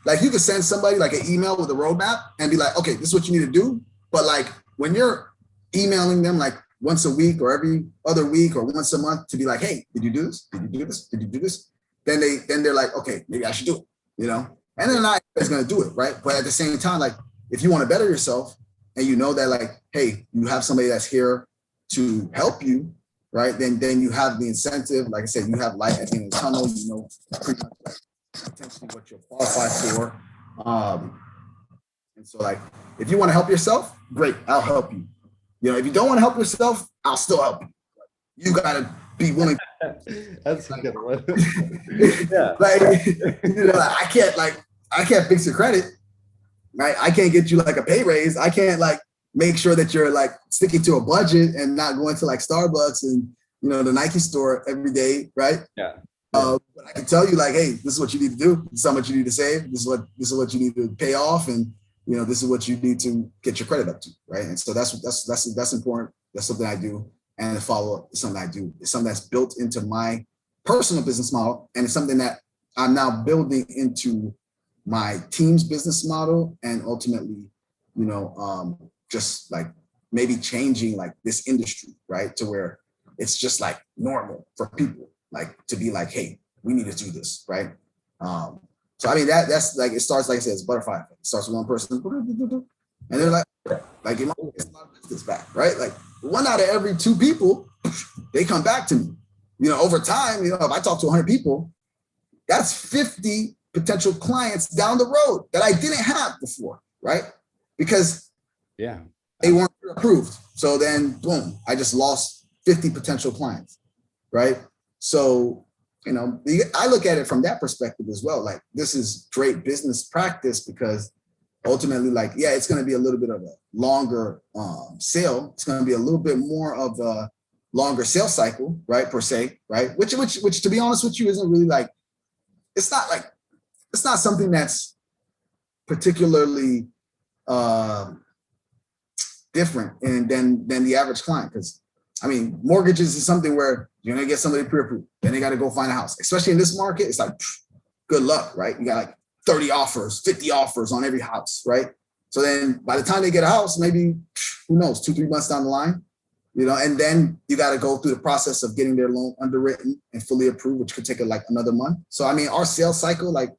Like you could send somebody like an email with a roadmap and be like, okay, this is what you need to do. But like when you're emailing them like once a week or every other week or once a month to be like, hey, did you do this? Did you do this? Did you do this? Then they're like, okay, maybe I should do it, And then not everybody's gonna do it, right? But at the same time, like if you want to better yourself and you know that like, hey, you have somebody that's here to help you, right? Then you have the incentive. Like I said, you have light at the end of the tunnel. Pretty much like potentially what you'll qualify for. And so like, if you want to help yourself, great, I'll help you. If you don't want to help yourself, I'll still help you. You gotta be willing. That's a good one. Yeah. I can't fix your credit. Right? I can't get you like a pay raise. I can't like make sure that you're like sticking to a budget and not going to like Starbucks and the Nike store every day, right? Yeah. But I can tell you, like, hey, this is what you need to do. This is how much you need to save. This is what you need to pay off, and this is what you need to get your credit up to, right? And so that's important. That's something I do, and the follow up is something I do. It's something that's built into my personal business model, and it's something that I'm now building into my team's business model, and ultimately, just like maybe changing like this industry, right, to where it's just like normal for people like to be like, hey, we need to do this, right? So I mean that's like it starts, like I said, it's butterfly effect. It starts with one person, and they're like Yemani gets a lot of business back, right? Like 1 out of every 2 people, they come back to me. Over time, if I talk to 100 people, that's 50 potential clients down the road that I didn't have before, right? Because they weren't approved. So then, boom, I just lost 50 potential clients, right? So, I look at it from that perspective as well. Like, this is great business practice because ultimately, like, yeah, it's going to be a little bit of a longer sale. It's going to be a little bit more of a longer sales cycle, right, per se, right? Which, to be honest with you, isn't really like, it's not something that's particularly different than the average client. Because I mean, mortgages is something where you're gonna get somebody pre-approved, then they got to go find a house. Especially in this market, it's like good luck, right? You got like 30 offers, 50 offers on every house, right? So then by the time they get a house, maybe who knows, 2-3 months down the line, and then you got to go through the process of getting their loan underwritten and fully approved, which could take like another month. So I mean, our sales cycle, like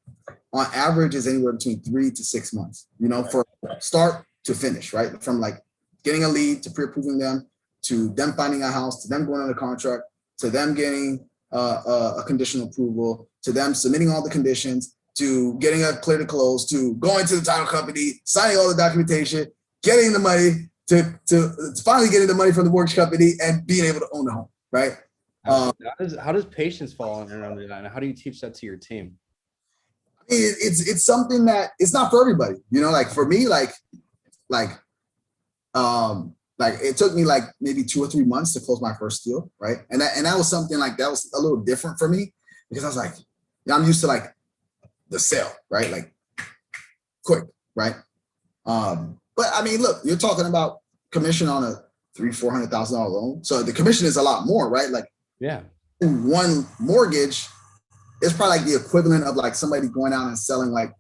on average, is anywhere between 3 to 6 months, for start to finish, right? From like getting a lead to pre-approving them, to them finding a house, to them going on a contract, to them getting a conditional approval, to them submitting all the conditions, to getting a clear to close, to going to the title company, signing all the documentation, getting the money, to finally getting the money from the mortgage company and being able to own the home, right? How does patience fall under that? And how do you teach that to your team? It's something that it's not for everybody, like for me, like it took me like maybe 2 or 3 months to close my first deal, right? And that was something like that was a little different for me because I was like, I'm used to like the sale, right? Like quick, right? But I mean, look, you're talking about commission on a $300,000-$400,000 loan, so the commission is a lot more, right? Like, one mortgage is probably like the equivalent of like somebody going out and selling like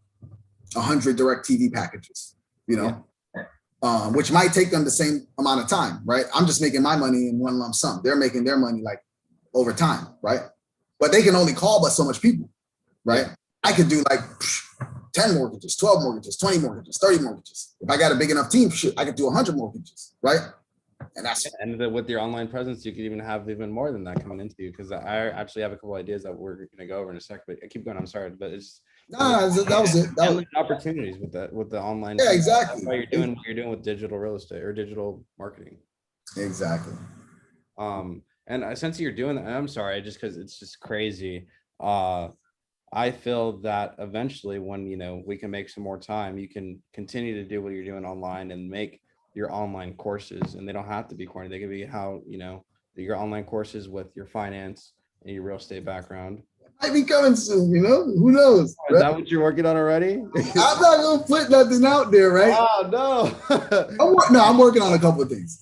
100 direct TV packages, which might take them the same amount of time, right? I'm just making my money in one lump sum. They're making their money like over time, right? But they can only call but so much people, right? I could do like 10 mortgages, 12 mortgages, 20 mortgages, 30 mortgages. If I got a big enough team, I could do 100 mortgages, right? And with your online presence, you could even have even more than that coming into you. Because I actually have a couple ideas that we're going to go over in a sec. But I keep going. I'm sorry, but it's that was it. That was opportunities with the online. Yeah, exactly. That's why you're doing what you're doing with digital real estate or digital marketing. Exactly. And since you're doing that, I'm sorry, just because it's just crazy. I feel that eventually, when we can make some more time, you can continue to do what you're doing online and make your online courses, and they don't have to be corny. They can be how your online courses with your finance and your real estate background. Might be coming soon, who knows? Is that what you're working on already? I'm not gonna put nothing out there, right? Oh no. I'm working on a couple of things.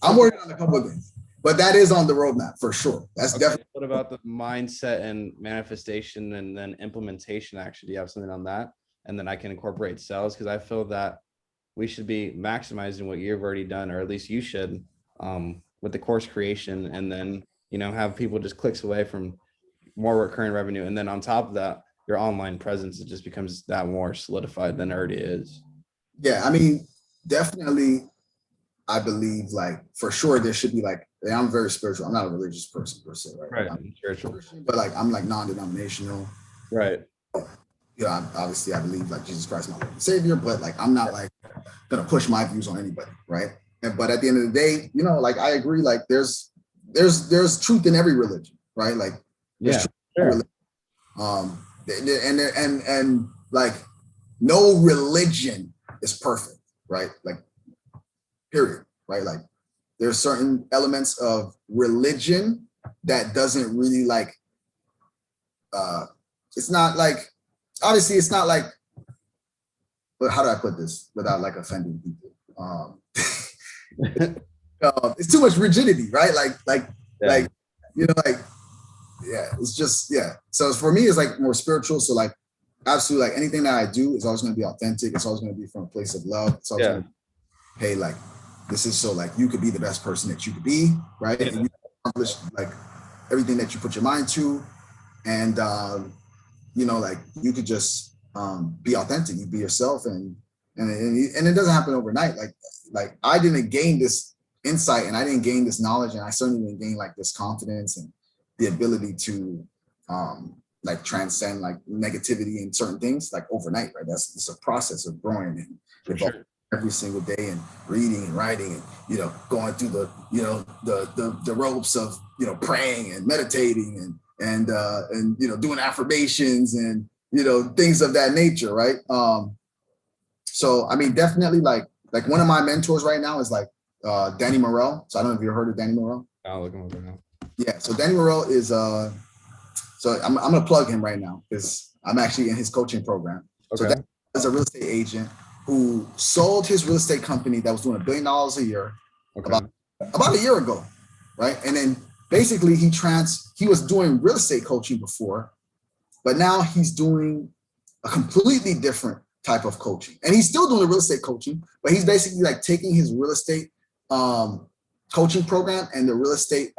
But that is on the roadmap for sure. That's definitely. What about the mindset and manifestation and then implementation? Actually, do you have something on that? And then I can incorporate sales, because I feel that we should be maximizing what you've already done, or at least you should, with the course creation, and then have people just clicks away from more recurring revenue. And then on top of that, your online presence, it just becomes that more solidified than it already is. Yeah, I mean, definitely. I believe, like, for sure, there should be like, I'm very spiritual. I'm not a religious person per se, right? Right. I'm spiritual, but like I'm like non-denominational. Right. Obviously I believe like Jesus Christ, my Lord and Savior, but like I'm not like gonna push my views on anybody, right? But at the end of the day, like I agree, like there's truth in every religion, right? Like there's truth in every religion. And like no religion is perfect, right? Like period, right? Like there's certain elements of religion that doesn't really like, it's not like, obviously it's not like, but how do I put this without like offending people? It's too much rigidity, right? Like, you know, like, yeah, it's just, yeah. So for me, it's like more spiritual. So like, absolutely, like anything that I do is always going to be authentic. It's always going to be from a place of love. It's always going to, hey, like, this is so like you could be the best person that you could be, right? And you accomplish like everything that you put your mind to. And, you know, like you could just be authentic, you be yourself. And it doesn't happen overnight. Like I didn't gain this insight and I didn't gain this knowledge and I certainly didn't gain like this confidence and the ability to like transcend like negativity in certain things like overnight, right? It's a process of growing and every single day and reading and writing and, you know, going through the, you know, the ropes of, you know, praying and meditating and you know, doing affirmations and, you know, things of that nature, right? So I mean, definitely like one of my mentors right now is like Danny Morell. So I don't know if you've heard of Danny Morell. I'll look him over now. Yeah, so Danny Morell is so I'm gonna plug him right now because I'm actually in his coaching program. Okay. So Danny is a real estate agent who sold his real estate company that was doing $1 billion a year about a year ago, right? And then basically he was doing real estate coaching before, but now he's doing a completely different type of coaching. And he's still doing the real estate coaching, but he's basically like taking his real estate coaching program and the real estate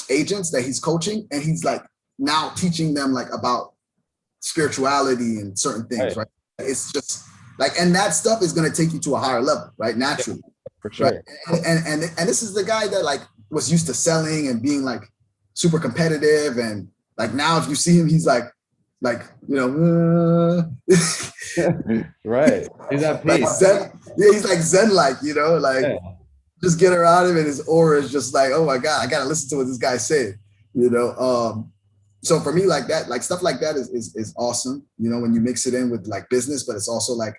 agents that he's coaching, and he's like now teaching them like about spirituality and certain things, right? It's just like, and that stuff is going to take you to a higher level, right? Naturally. For sure. Right? And this is the guy that like was used to selling and being like super competitive. And like, now if you see him, he's like, you know, right. He's at like peace. Zen, yeah, he's like Zen-like, you know, like just get around him and his aura is just like, oh my God, I got to listen to what this guy said, you know? So for me, like that, like stuff like that is awesome, you know, when you mix it in with like business, but it's also like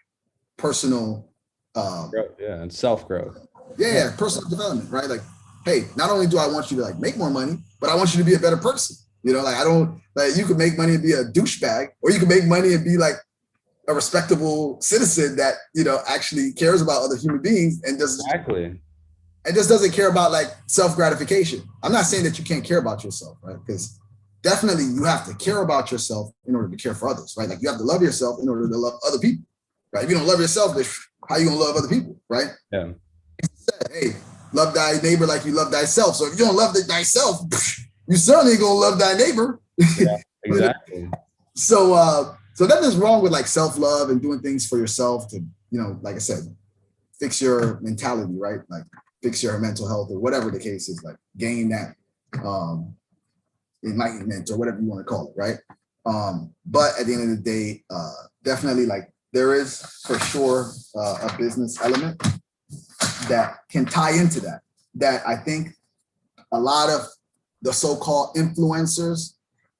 personal growth, and self-growth. Yeah, personal development, right? Like, hey, not only do I want you to like make more money, but I want you to be a better person. You know, like I don't like, you could make money and be a douchebag, or you can make money and be like a respectable citizen that, you know, actually cares about other human beings and just doesn't care about like self-gratification. I'm not saying that you can't care about yourself, right? Because definitely you have to care about yourself in order to care for others, right? Like you have to love yourself in order to love other people, right? If you don't love yourself, how are you gonna love other people, right? Yeah. Hey, love thy neighbor like you love thyself. So if you don't love thyself, you certainly gonna love thy neighbor. Yeah, exactly. So nothing's wrong with like self-love and doing things for yourself to, you know, like I said, fix your mentality, right? Like fix your mental health or whatever the case is, like gain that enlightenment or whatever you want to call it, right? But at the end of the day, definitely like there is for sure a business element that can tie into that I think a lot of the so-called influencers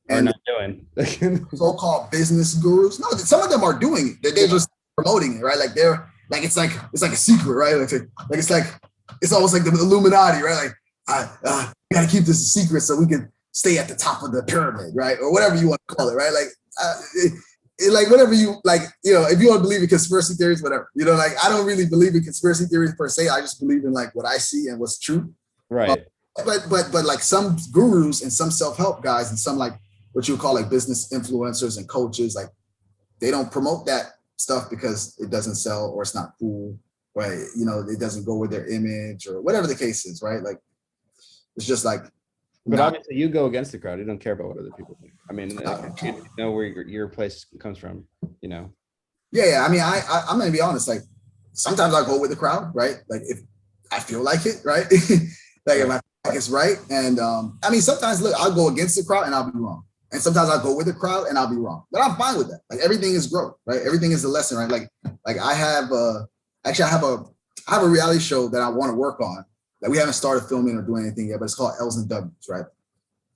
and not doing so-called business gurus. No, some of them are doing it. They're just promoting it, right? Like they're like it's like a secret, right? It's almost like the Illuminati, right? Like we gotta keep this a secret so we can stay at the top of the pyramid, right? Or whatever you want to call it, right? Like like whatever you like, you know, if you don't believe in conspiracy theories, whatever, you know, like I don't really believe in conspiracy theories per se. I just believe in like what I see and what's true. Right. But like some gurus and some self-help guys and some like what you would call like business influencers and coaches, like they don't promote that stuff because it doesn't sell or it's not cool, right? You know, it doesn't go with their image or whatever the case is, right? Like it's just like. But obviously you go against the crowd. You don't care about what other people think. I mean, you know where your place comes from, you know? Yeah. I mean, I'm going to be honest. Like sometimes I go with the crowd, right? Like if I feel like it, right? Like if I feel like it's right. And I mean, sometimes look, I'll go against the crowd and I'll be wrong. And sometimes I'll go with the crowd and I'll be wrong. But I'm fine with that. Like everything is growth, right? Everything is a lesson, right? Like I have a reality show that I want to work on that we haven't started filming or doing anything yet, but it's called L's and W's, right?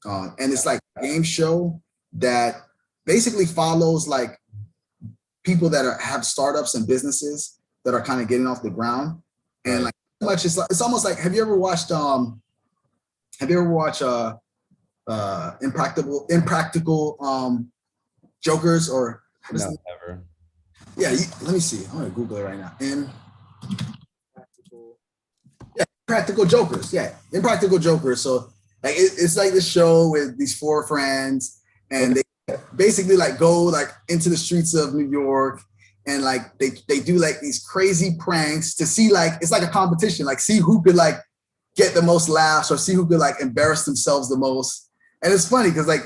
And it's like a game show that basically follows like people that have startups and businesses that are kind of getting off the ground. And like much it's almost like, have you ever watched have you ever watched Impractical Jokers or No, never. yeah, let me see. I'm gonna Google it right now. Impractical Jokers. Yeah, Impractical Jokers. So like it's like this show with these four friends, and Okay. they basically like go like into the streets of New York, and like they do like these crazy pranks to see like it's like a competition, like see who could like get the most laughs or see who could like embarrass themselves the most. And it's funny because like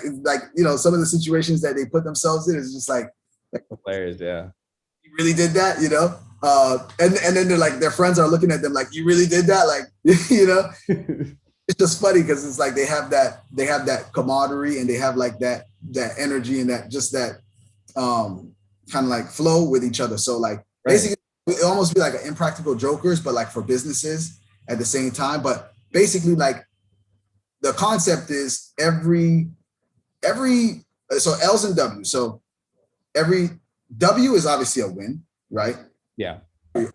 you know some of the situations that they put themselves in is just like Hilarious, yeah. you really did that, you know? And then they're like their friends are looking at them like you really did that, like you know. It's just funny because it's like they have that camaraderie and they have like that energy and that just that kind of like flow with each other. So like basically it almost be like an Impractical Jokers, but like for businesses at the same time. But basically like the concept is every so L's and W's. So every W is obviously a win, right? Yeah. Every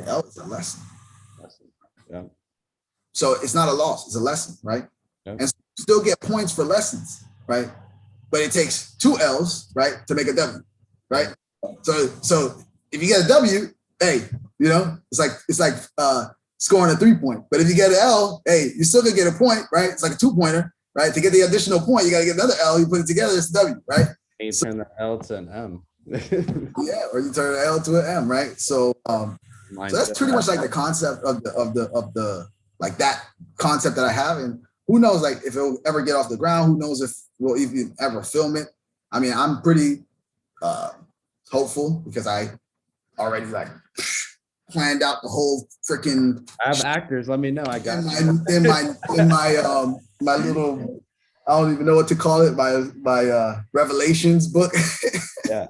L is a lesson. Yeah. So it's not a loss, it's a lesson, right? Yep. And still get points for lessons, right? But it takes 2 L's, right, to make a W, right? So if you get a W, hey, you know, it's like scoring a 3-point. But if you get an L, hey, you still gonna get a point, right? It's like a 2-pointer, right? To get the additional point, you gotta get another L. You put it together, it's a W, right? And you turn the L to an M. Yeah, or you turn an L to an M, right? So so that's pretty much like the concept of the like that concept that I have. And who knows, like if it'll ever get off the ground, who knows if we'll even ever film it. I mean, I'm pretty hopeful because I already like planned out the whole freaking I have actors, let me know. I got in my little, I don't even know what to call it, my Revelations book. Yeah.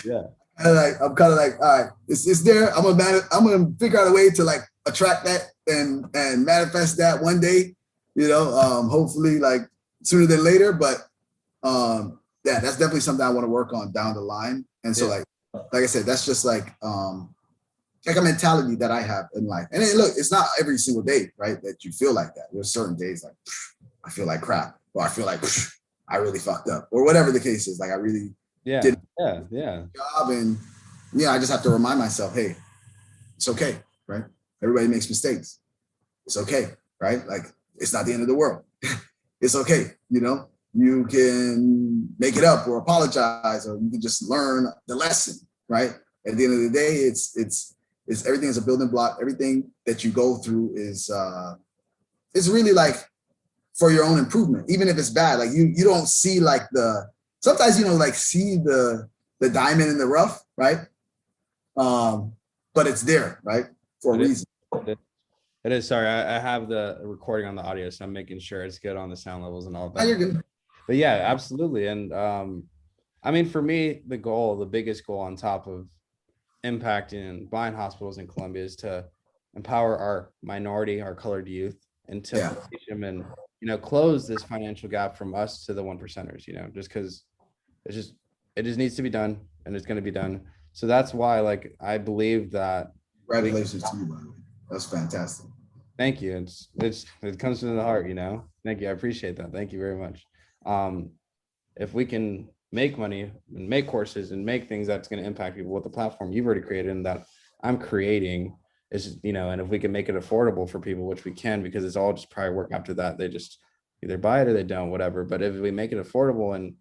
Yeah. And like I'm kind of like, all right, it's there. I'm gonna figure out a way to like attract that and manifest that one day, you know, hopefully like sooner than later. But yeah, that's definitely something I want to work on down the line. And so like I said, that's just like a mentality that I have in life. And then, look, it's not every single day, right, that you feel like that. There's certain days like I feel like crap, or I feel like I really fucked up, or whatever the case is. Like I really did job, and I just have to remind myself, hey, it's okay, right? Everybody makes mistakes. It's okay, right? Like it's not the end of the world. It's okay, you know. You can make it up or apologize, or you can just learn the lesson, right? At the end of the day, it's everything is a building block. Everything that you go through is really like for your own improvement, even if it's bad. Like you don't see like sometimes you know like see the diamond in the rough, right? But it's there, right, for a reason. It is. Sorry, I have the recording on the audio, so I'm making sure it's good on the sound levels and all that. Oh, you're good. But yeah, absolutely. And I mean, for me, the biggest goal on top of impacting and buying hospitals in Colombia is to empower our minority, our colored youth, and to teach them and, you know, close this financial gap from us to the 1%ers, you know, just because it just needs to be done, and it's going to be done. So that's why, like, I believe that. Congratulations to you, by the way. That's fantastic. Thank you. It comes from the heart, you know. Thank you. I appreciate that. Thank you very much. If we can make money and make courses and make things that's going to impact people with the platform you've already created and that I'm creating is, you know, and if we can make it affordable for people, which we can, because it's all just prior work after that, they just either buy it or they don't, whatever. But if we make it affordable and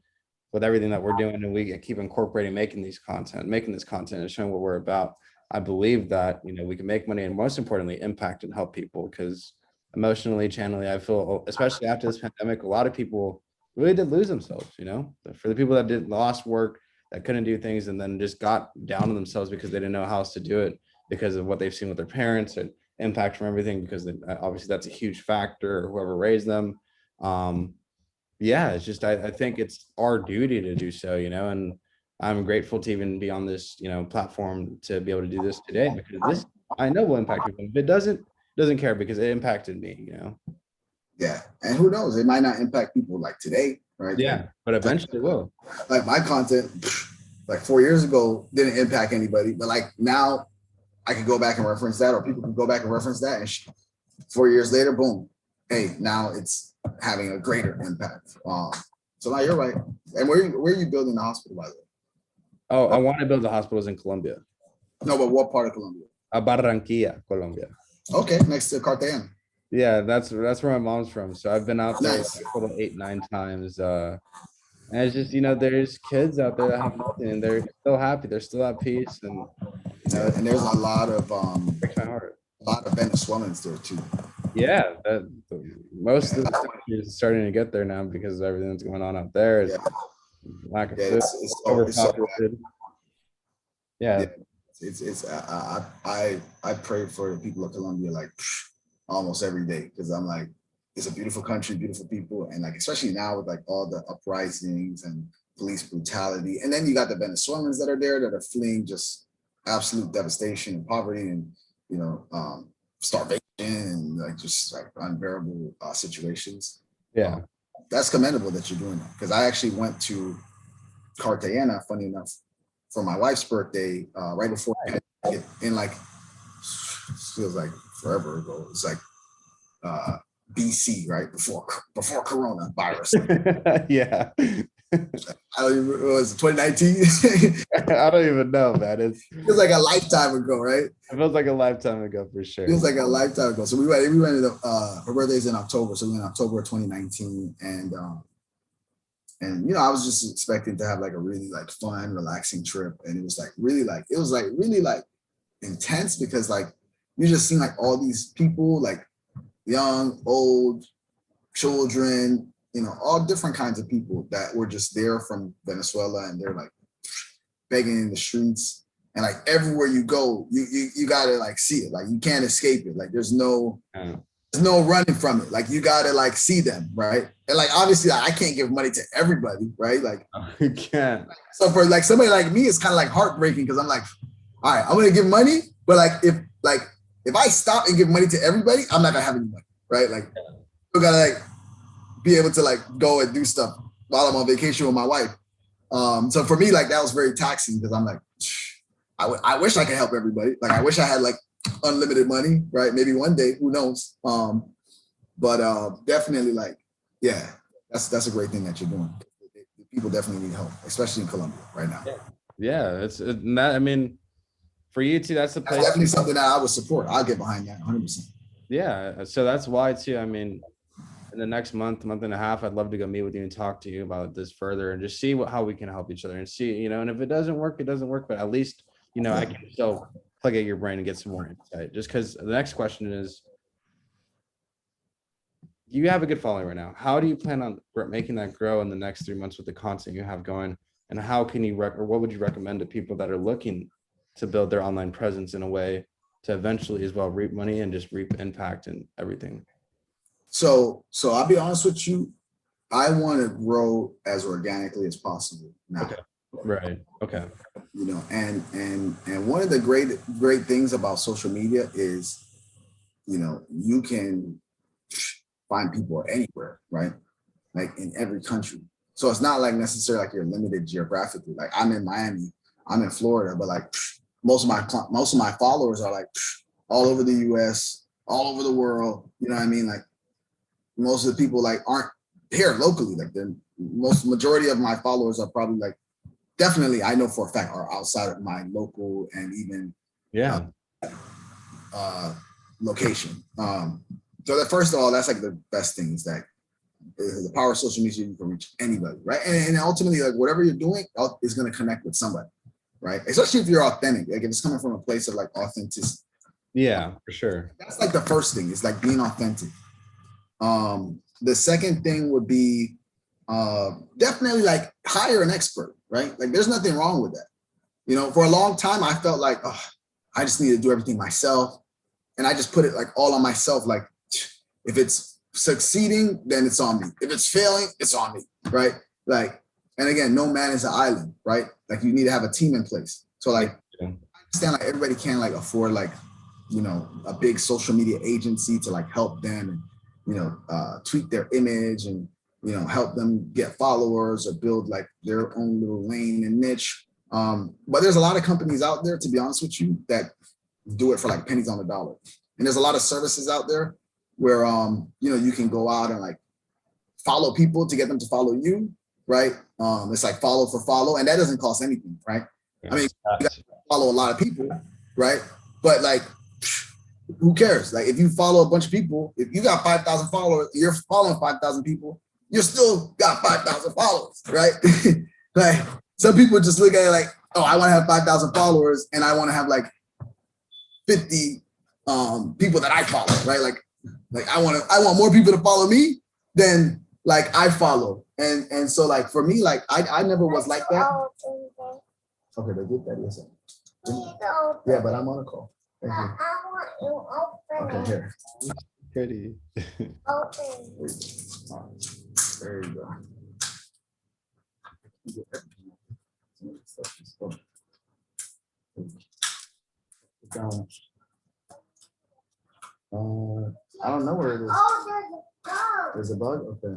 with everything that we're doing and we keep incorporating, making this content and showing what we're about, I believe that, you know, we can make money and most importantly, impact and help people, because emotionally, channeling, I feel, especially after this pandemic, a lot of people really did lose themselves, you know, for the people that lost work, that couldn't do things and then just got down on themselves because they didn't know how else to do it because of what they've seen with their parents and impact from everything, because obviously that's a huge factor, whoever raised them. Yeah, it's just, I think it's our duty to do so, you know, and I'm grateful to even be on this, you know, platform to be able to do this today, because this, I know, will impact people. If it doesn't care, because it impacted me, you know. Yeah, and who knows, it might not impact people like today, right? Yeah, but eventually it will. Like my content like 4 years ago didn't impact anybody, but like now I could go back and reference that, or people can go back and reference that, and 4 years later, boom, hey, now it's having a greater impact. So now you're right. And where are you building the hospital, by the way? Oh, I want to build the hospitals in Colombia. No, but what part of Colombia? Barranquilla, Colombia. Okay, next to Cartagena. Yeah, that's where my mom's from. So I've been out there Nice. like a total 8, 9 times. And it's just, there's kids out there that have nothing and they're still happy. They're still at peace. And, Yeah, and there's a breaks my heart. lot of Venezuelans there too. Yeah, most of the country is starting to get there now because of everything that's going on out there. It's lack of food, It's overpopulated. Yeah. I pray for the people of Colombia like almost every day because I'm like, it's a beautiful country, beautiful people, and like especially now with like all the uprisings and police brutality, and then you got the Venezuelans that are there that are fleeing just absolute devastation and poverty and starvation and like just like unbearable situations. Yeah. That's commendable that you're doing that because I actually went to Cartagena, funny enough, for my wife's birthday right before in like feels like forever ago. It's like BC, right before coronavirus. Yeah. I don't even. It was 2019. I don't even know, man. It feels like a lifetime ago, right? It feels like a lifetime ago for sure. Feels like a lifetime ago. So we went. Her birthday's in October, so we went in October of 2019, and I was just expecting to have like a really like fun, relaxing trip, and it was like really intense because like you just seen like all these people like young, old, children, all different kinds of people that were just there from Venezuela, and they're like begging in the streets, and like everywhere you go, you gotta like see it, like you can't escape it, like there's no running from it, like you gotta like see them, right? And like obviously like, I can't give money to everybody, right? Like you can't. So for like somebody like me, it's kind of like heartbreaking because I'm like, all right, I'm gonna give money, but if I stop and give money to everybody, I'm not gonna have any money, right? Like you gotta like be able to like go and do stuff while I'm on vacation with my wife. So for me, like that was very taxing because I'm like, I wish I could help everybody. Like I wish I had like unlimited money, right? Maybe one day, who knows? But definitely like, yeah, that's a great thing that you're doing. People definitely need help, especially in Colombia right now. Yeah, I mean, for you too, that's the place. That's definitely something that I would support. I'll get behind that 100%. Yeah, so that's why too. I mean, in the next month and a half, I'd love to go meet with you and talk to you about this further and just see how we can help each other and see, and if it doesn't work, it doesn't work. But at least, I can still plug at your brain and get some more insight. Just because the next question is, you have a good following right now. How do you plan on making that grow in the next 3 months with the content you have going? And how can you or what would you recommend to people that are looking to build their online presence in a way to eventually as well reap money and just reap impact and everything? So I'll be honest with you. I want to grow as organically as possible now. Okay. Right. Okay. And one of the great things about social media is, you can find people anywhere, right? Like in every country. So it's not like necessarily like you're limited geographically. Like I'm in Miami, I'm in Florida, but like most of my followers are like all over the US, all over the world. You know what I mean? Like most of the people like aren't here locally. Like the majority of my followers are probably like definitely, I know for a fact, are outside of my local and even location. So that first of all, that's like the best thing is that the power of social media, you can reach anybody, right? And ultimately, like whatever you're doing is going to connect with somebody, right? Especially if you're authentic, like if it's coming from a place of like authenticity. Yeah, for sure. That's like the first thing. It's like being authentic. The second thing would be definitely like hire an expert, right? Like there's nothing wrong with that. For a long time, I felt like, I just need to do everything myself. And I just put it like all on myself. Like if it's succeeding, then it's on me. If it's failing, it's on me, right? Like, and again, no man is an island, right? Like you need to have a team in place. So like, I understand like everybody can't like afford like, a big social media agency to like help them and, tweak their image and, help them get followers or build like their own little lane and niche. But there's a lot of companies out there, to be honest with you, that do it for like pennies on the dollar. And there's a lot of services out there where you can go out and like follow people to get them to follow you, right? It's like follow for follow, and that doesn't cost anything, right? I mean, you got to follow a lot of people, right? But like, who cares? Like, if you follow a bunch of people, if you got 5,000 followers, you're following 5,000 people, you're still got 5,000 followers, right? Like, some people just look at it like, oh, I want to have 5,000 followers, and I want to have like 50 people that I follow, right? Like I want more people to follow me than like I follow, and so like for me, like I never was like that. Okay, but get that. Listen. Yeah, but I'm on a call. Thank you. Okay, here. Pretty. There you go. I don't know where it is. There's a bug. Okay,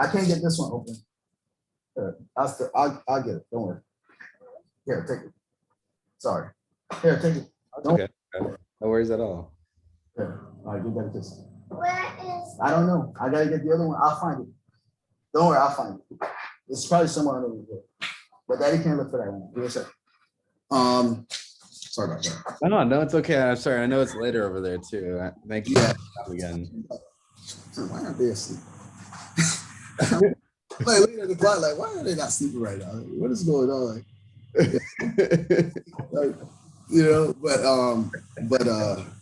I can't get this one open. I'll get it. Don't worry. Here, take it. Sorry. Here, take it. Okay. No worries at all. Here. All right, you gotta this. Where is? I don't know. I gotta get the other one. I'll find it. Don't worry, I'll find it. It's probably somewhere over here. But Daddy can't look for that one. Give me a second. Sorry about that. No, it's okay. I'm sorry. I know it's later over there too. Thank you. Yeah. Again. Why aren't they asleep? Like looking at the clock, like why are they not sleeping right now? What is going on? Like,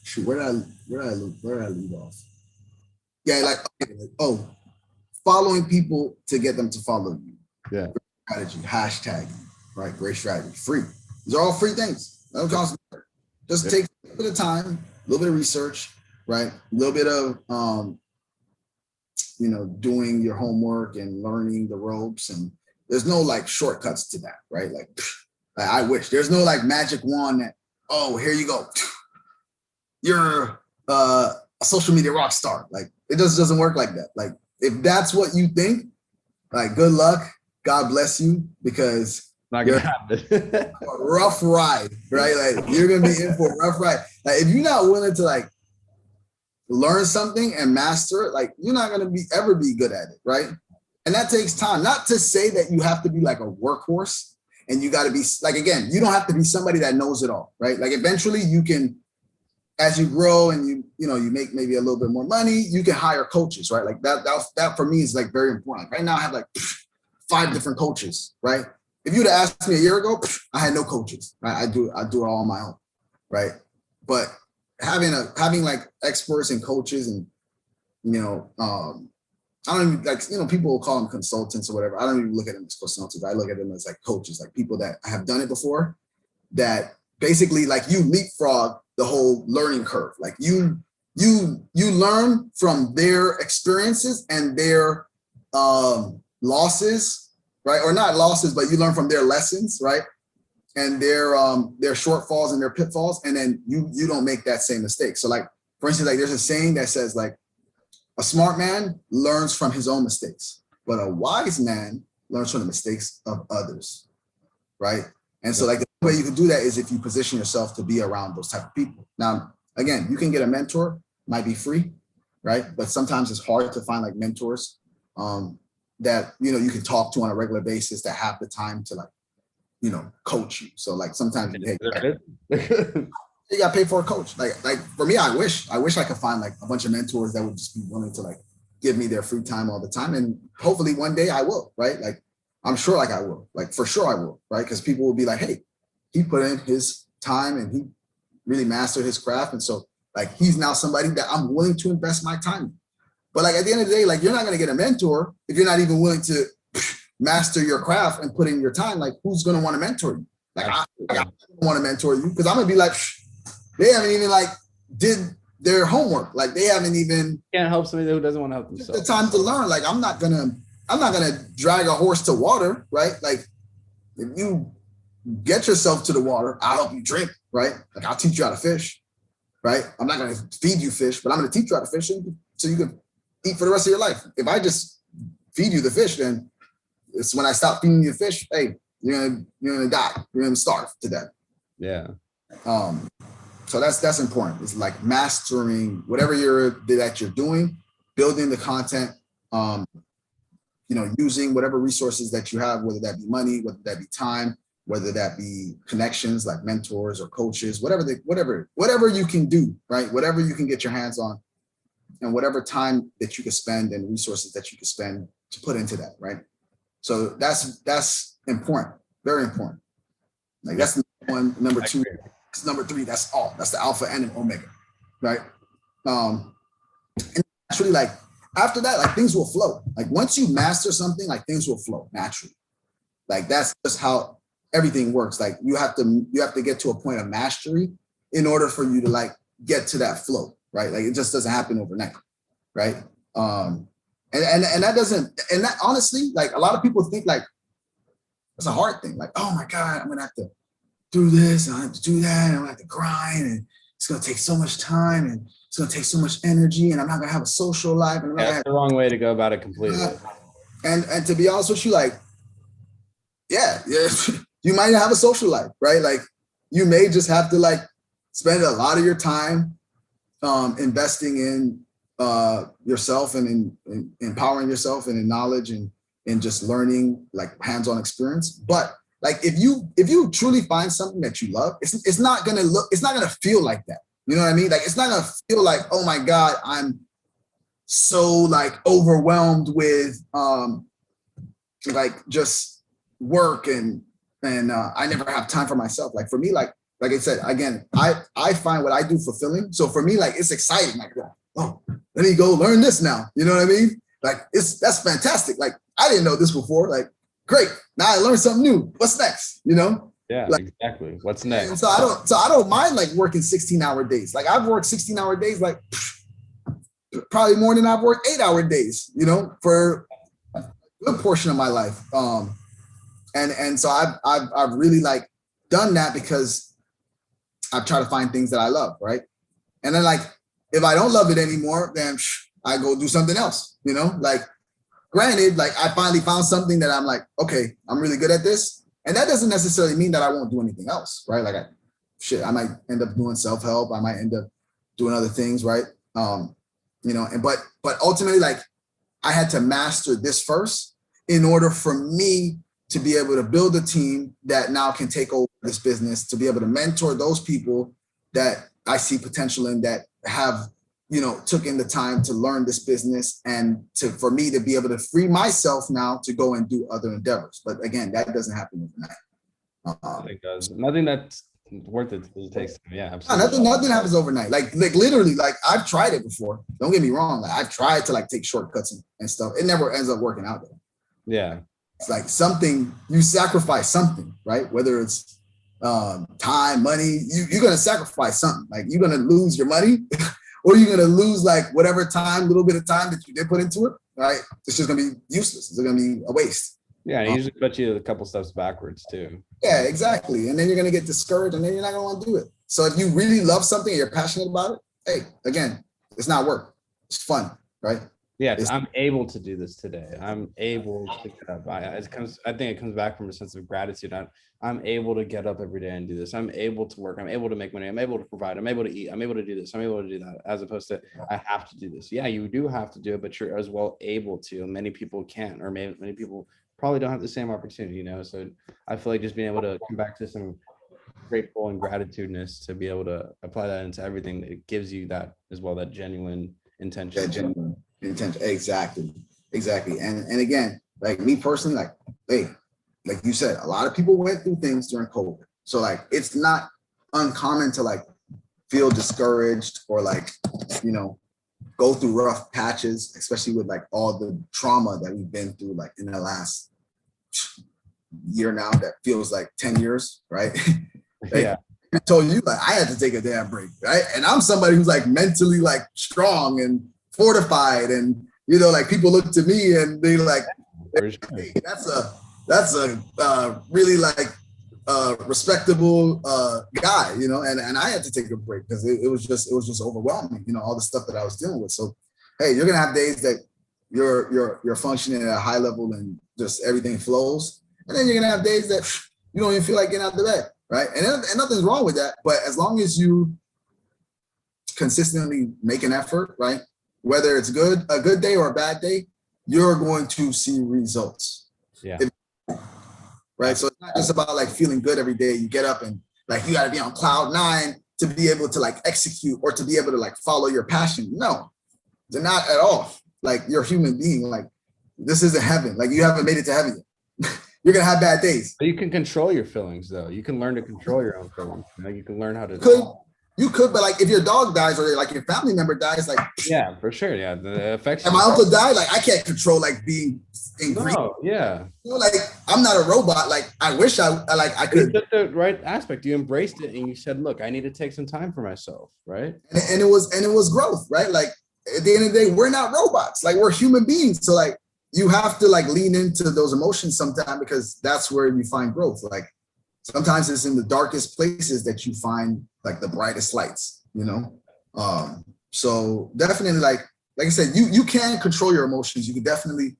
shoot, where did I leave off? Yeah, like following people to get them to follow you. Yeah. Strategy, hashtag, right? Great strategy, free. These are all free things. No cost. Just take a little bit of time, a little bit of research, right? A little bit of doing your homework and learning the ropes. And there's no like shortcuts to that, right? Like I wish there's no like magic wand that, oh, here you go. You're a social media rock star. Like it just doesn't work like that. Like if that's what you think, like good luck. God bless you, because not gonna happen. A rough ride, right? Like you're gonna be in for a rough ride. Like if you're not willing to like learn something and master it, like you're not gonna ever be good at it, right? And that takes time. Not to say that you have to be like a workhorse and you got to be like, again, you don't have to be somebody that knows it all, right? Like eventually you can, as you grow and you make maybe a little bit more money, you can hire coaches, right? Like that for me is like very important. Like right now I have like 5 different coaches, right? If you'd have asked me a year ago, I had no coaches, right? I do it all on my own, right? But having like experts and coaches and, I don't even like, people will call them consultants or whatever. I don't even look at them as consultants. I look at them as like coaches, like people that have done it before, that basically like you leapfrog the whole learning curve. Like you learn from their experiences and their losses, right? Or not losses, but you learn from their lessons, right? And their shortfalls and their pitfalls, and then you don't make that same mistake. So like, for instance, like there's a saying that says like, a smart man learns from his own mistakes, but a wise man learns from the mistakes of others, right? And so like the way you can do that is if you position yourself to be around those type of people. Now, again, you can get a mentor, might be free, right? But sometimes it's hard to find like mentors that, you can talk to on a regular basis that have the time to like, coach you. So like sometimes you got to pay for a coach. Like for me, I wish I could find like a bunch of mentors that would just be willing to like give me their free time all the time. And hopefully one day I will, right? Like I'm sure like I will, like for sure I will, right? Because people will be like, hey, he put in his time and he really mastered his craft. And so like, he's now somebody that I'm willing to invest my time in. But like at the end of the day, like you're not going to get a mentor if you're not even willing to master your craft and put in your time. Like who's going to want to mentor you? Like I don't want to mentor you because I'm going to be like, they haven't even like did their homework. Like they haven't even can't help somebody who doesn't want to help themselves. The time to learn. Like I'm not gonna drag a horse to water, right? Like if you get yourself to the water, I'll help you drink, right? Like I'll teach you how to fish, right? I'm not gonna feed you fish, but I'm gonna teach you how to fish so you can eat for the rest of your life. If I just feed you the fish, then it's when I stop feeding you the fish, hey, you're gonna die. You're gonna starve to death. Yeah. So that's important. It's like mastering whatever that you're doing, building the content, using whatever resources that you have, whether that be money, whether that be time, whether that be connections like mentors or coaches, whatever you can do, right? Whatever you can get your hands on, and whatever time that you can spend and resources that you can spend to put into that, right? So that's important, very important. Like that's number one. Number two, that's number three. That's all. That's the alpha and an omega, right? And actually, like after that, like things will flow. Like once you master something, like things will flow naturally. Like that's just how everything works. Like you have to get to a point of mastery in order for you to like get to that flow, right? Like it just doesn't happen overnight, right? And that doesn't, and that honestly, like a lot of people think like it's a hard thing. Like, oh my God, I'm gonna have to do this and I have to do that, and I'm gonna have to grind, and it's gonna take so much time, and it's gonna take so much energy, and I'm not gonna have a social life. And that's the wrong way to go about it completely. And to be honest with you, like, yeah, you might not have a social life, right? Like you may just have to like spend a lot of your time investing in yourself and in empowering yourself and in knowledge and just learning like hands-on experience. But like if you truly find something that you love, it's not gonna feel like that. You know what I mean? Like it's not gonna feel like, oh my God, I'm so like overwhelmed with like just work and I never have time for myself. Like for me, like I said, again, I find what I do fulfilling. So for me, like it's exciting. Like, oh, let me go learn this now. You know what I mean? Like that's fantastic. Like I didn't know this before. Like, great. Now I learned something new. What's next? You know? Yeah, like, exactly. What's next? And so I don't mind like working 16-hour days. Like I've worked 16-hour days, like probably more than I've worked 8-hour days, you know, for a good portion of my life. And so I've really like done that because I've tried to find things that I love, right? And then like if I don't love it anymore, then I go do something else, you know? Like granted, like I finally found something that I'm like, okay, I'm really good at this. And that doesn't necessarily mean that I won't do anything else, right? Like I might end up doing self-help. I might end up doing other things, right? But ultimately, like I had to master this first in order for me to be able to build a team that now can take over this business, to be able to mentor those people that I see potential in, that have, took in the time to learn this business, and for me to be able to free myself now to go and do other endeavors. But again, that doesn't happen overnight. It does. Nothing that's worth it takes time. Yeah, absolutely. Nothing happens overnight. Like literally, like I've tried it before. Don't get me wrong. Like I've tried to like take shortcuts and stuff. It never ends up working out though. Yeah. It's like something, you sacrifice something, right? Whether it's time, money, you're going to sacrifice something. Like you're going to lose your money or you're going to lose like whatever time, little bit of time that you did put into it, right? It's just going to be useless. It's going to be a waste. Yeah, and it usually puts you a couple steps backwards too. Yeah, exactly. And then you're going to get discouraged and then you're not going to want to do it. So if you really love something and you're passionate about it, hey, again, it's not work. It's fun, right? Yeah, I'm able to do this today. I'm able to get up. I think it comes back from a sense of gratitude. I'm able to get up every day and do this. I'm able to work. I'm able to make money. I'm able to provide. I'm able to eat. I'm able to do this. I'm able to do that. As opposed to I have to do this. Yeah, you do have to do it, but you're as well able to. Many people can't, or many people probably don't have the same opportunity. So I feel like just being able to come back to some grateful and gratitudeness to be able to apply that into everything, it gives you that as well, that genuine intention. That genuine intention. Exactly. And again, like me personally, like, hey, like you said, a lot of people went through things during COVID. So like, it's not uncommon to like feel discouraged or like, go through rough patches, especially with like all the trauma that we've been through, like in the last year now, that feels like 10 years, right? Like, Yeah. I told you, like, I had to take a damn break, right? And I'm somebody who's like mentally like strong and fortified, and like people look to me and they like, hey, that's a really like respectable guy, and I had to take a break because it was just overwhelming, all the stuff that I was dealing with. So hey, you're gonna have days that you're functioning at a high level and just everything flows, and then you're gonna have days that you don't even feel like getting out of the bed, right? And nothing's wrong with that, but as long as you consistently make an effort, right? Whether it's a good day or a bad day, you're going to see results. Yeah. Right. So it's not just about like feeling good every day. You get up and like you got to be on cloud 9 to be able to like execute or to be able to like follow your passion. No, they're not at all. Like you're a human being. Like this isn't heaven. Like you haven't made it to heaven yet. You're gonna have bad days. But you can control your feelings, though. You can learn to control your own feelings. You can learn how to. You could, but like if your dog dies or like your family member dies, like yeah, for sure, yeah, the effects. And my uncle died, like I can't control like being in grief. No, yeah, you know, like I'm not a robot. Like I wish I could. You took the right aspect. You embraced it and you said, "Look, I need to take some time for myself." Right. And it was growth, right? Like at the end of the day, we're not robots. Like we're human beings. So like you have to like lean into those emotions sometimes because that's where you find growth. Like sometimes it's in the darkest places that you find like the brightest lights, you know? So definitely like I said, you can control your emotions. You can definitely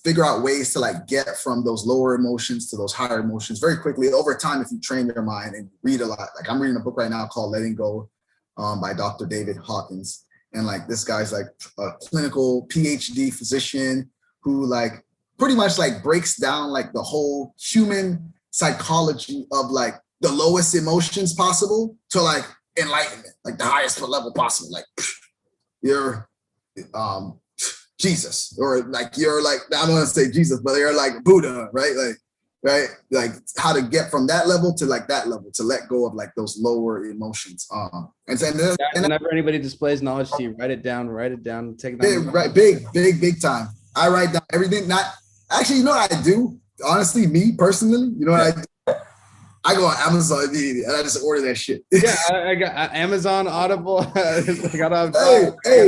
figure out ways to like get from those lower emotions to those higher emotions very quickly over time if you train your mind and read a lot. Like I'm reading a book right now called Letting Go by Dr. David Hawkins. And like this guy's like a clinical PhD physician who like pretty much like breaks down like the whole human psychology of like the lowest emotions possible to like enlightenment, like the highest level possible. Like you're Jesus, or like you're like, I don't want to say Jesus, but you're like Buddha, right? Like how to get from that level to like that level to let go of like those lower emotions. And whenever anybody displays knowledge to you, write it down, take it down. Right, big time. I write down everything. Not actually, you know what I do? Honestly, me personally, you know what I do? I go on Amazon immediately and I just order that shit. Yeah, I got Amazon, Audible. Hey,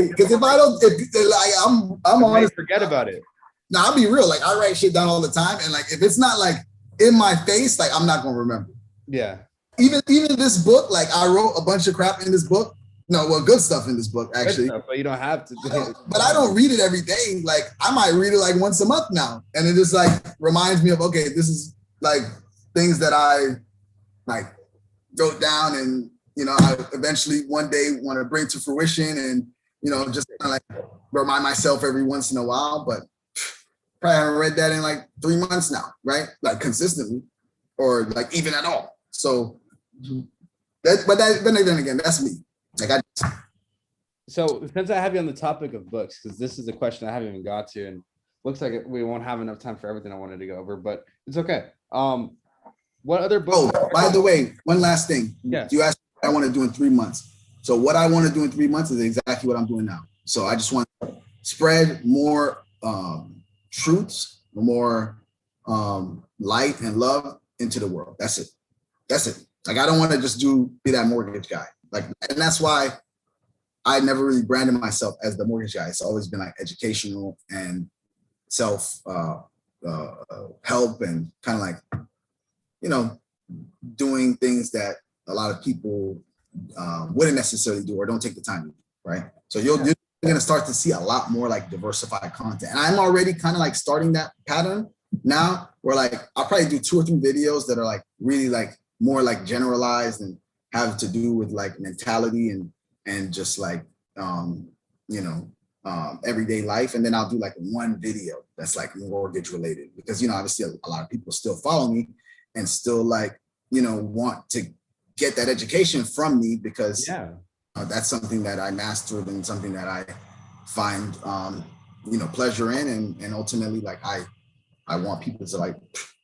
because if I don't, I'm honest. Forget about it. No, I'll be real. Like I write shit down all the time, and like if it's not like in my face, like I'm not gonna remember. Yeah. Even this book, like I wrote a bunch of crap in this book. No, well, good stuff in this book actually. Stuff, but you don't have to. But I don't read it every day. Like I might read it like once a month now, and it just like reminds me of okay, this is like things that I like wrote down, and you know, I eventually one day want to bring to fruition, and you know, just kind of like remind myself every once in a while. But probably haven't read that in like 3 months now, right? Like consistently, or like even at all. So but then again, that's me. Like So since I have you on the topic of books, because this is a question I haven't even got to, and looks like we won't have enough time for everything I wanted to go over, but it's okay. What other books? Oh, by the way, one last thing. Yes. You asked what I want to do in 3 months. So what I want to do in 3 months is exactly what I'm doing now. So I just want to spread more truths, more light and love into the world. That's it. Like I don't want to just be that mortgage guy. Like, and that's why I never really branded myself as the mortgage guy. It's always been like educational and self help and kind of like, you know, doing things that a lot of people wouldn't necessarily do or don't take the time to do, right? So you're going to start to see a lot more like diversified content. And I'm already kind of like starting that pattern now where like I'll probably do 2 or 3 videos that are like really like more like generalized and have to do with like mentality and just like, you know, everyday life. And then I'll do like one video that's like mortgage related because, you know, obviously a lot of people still follow me and still like, you know, want to get that education from me because that's something that I mastered and something that I find, you know, pleasure in. And ultimately, like, I want people to like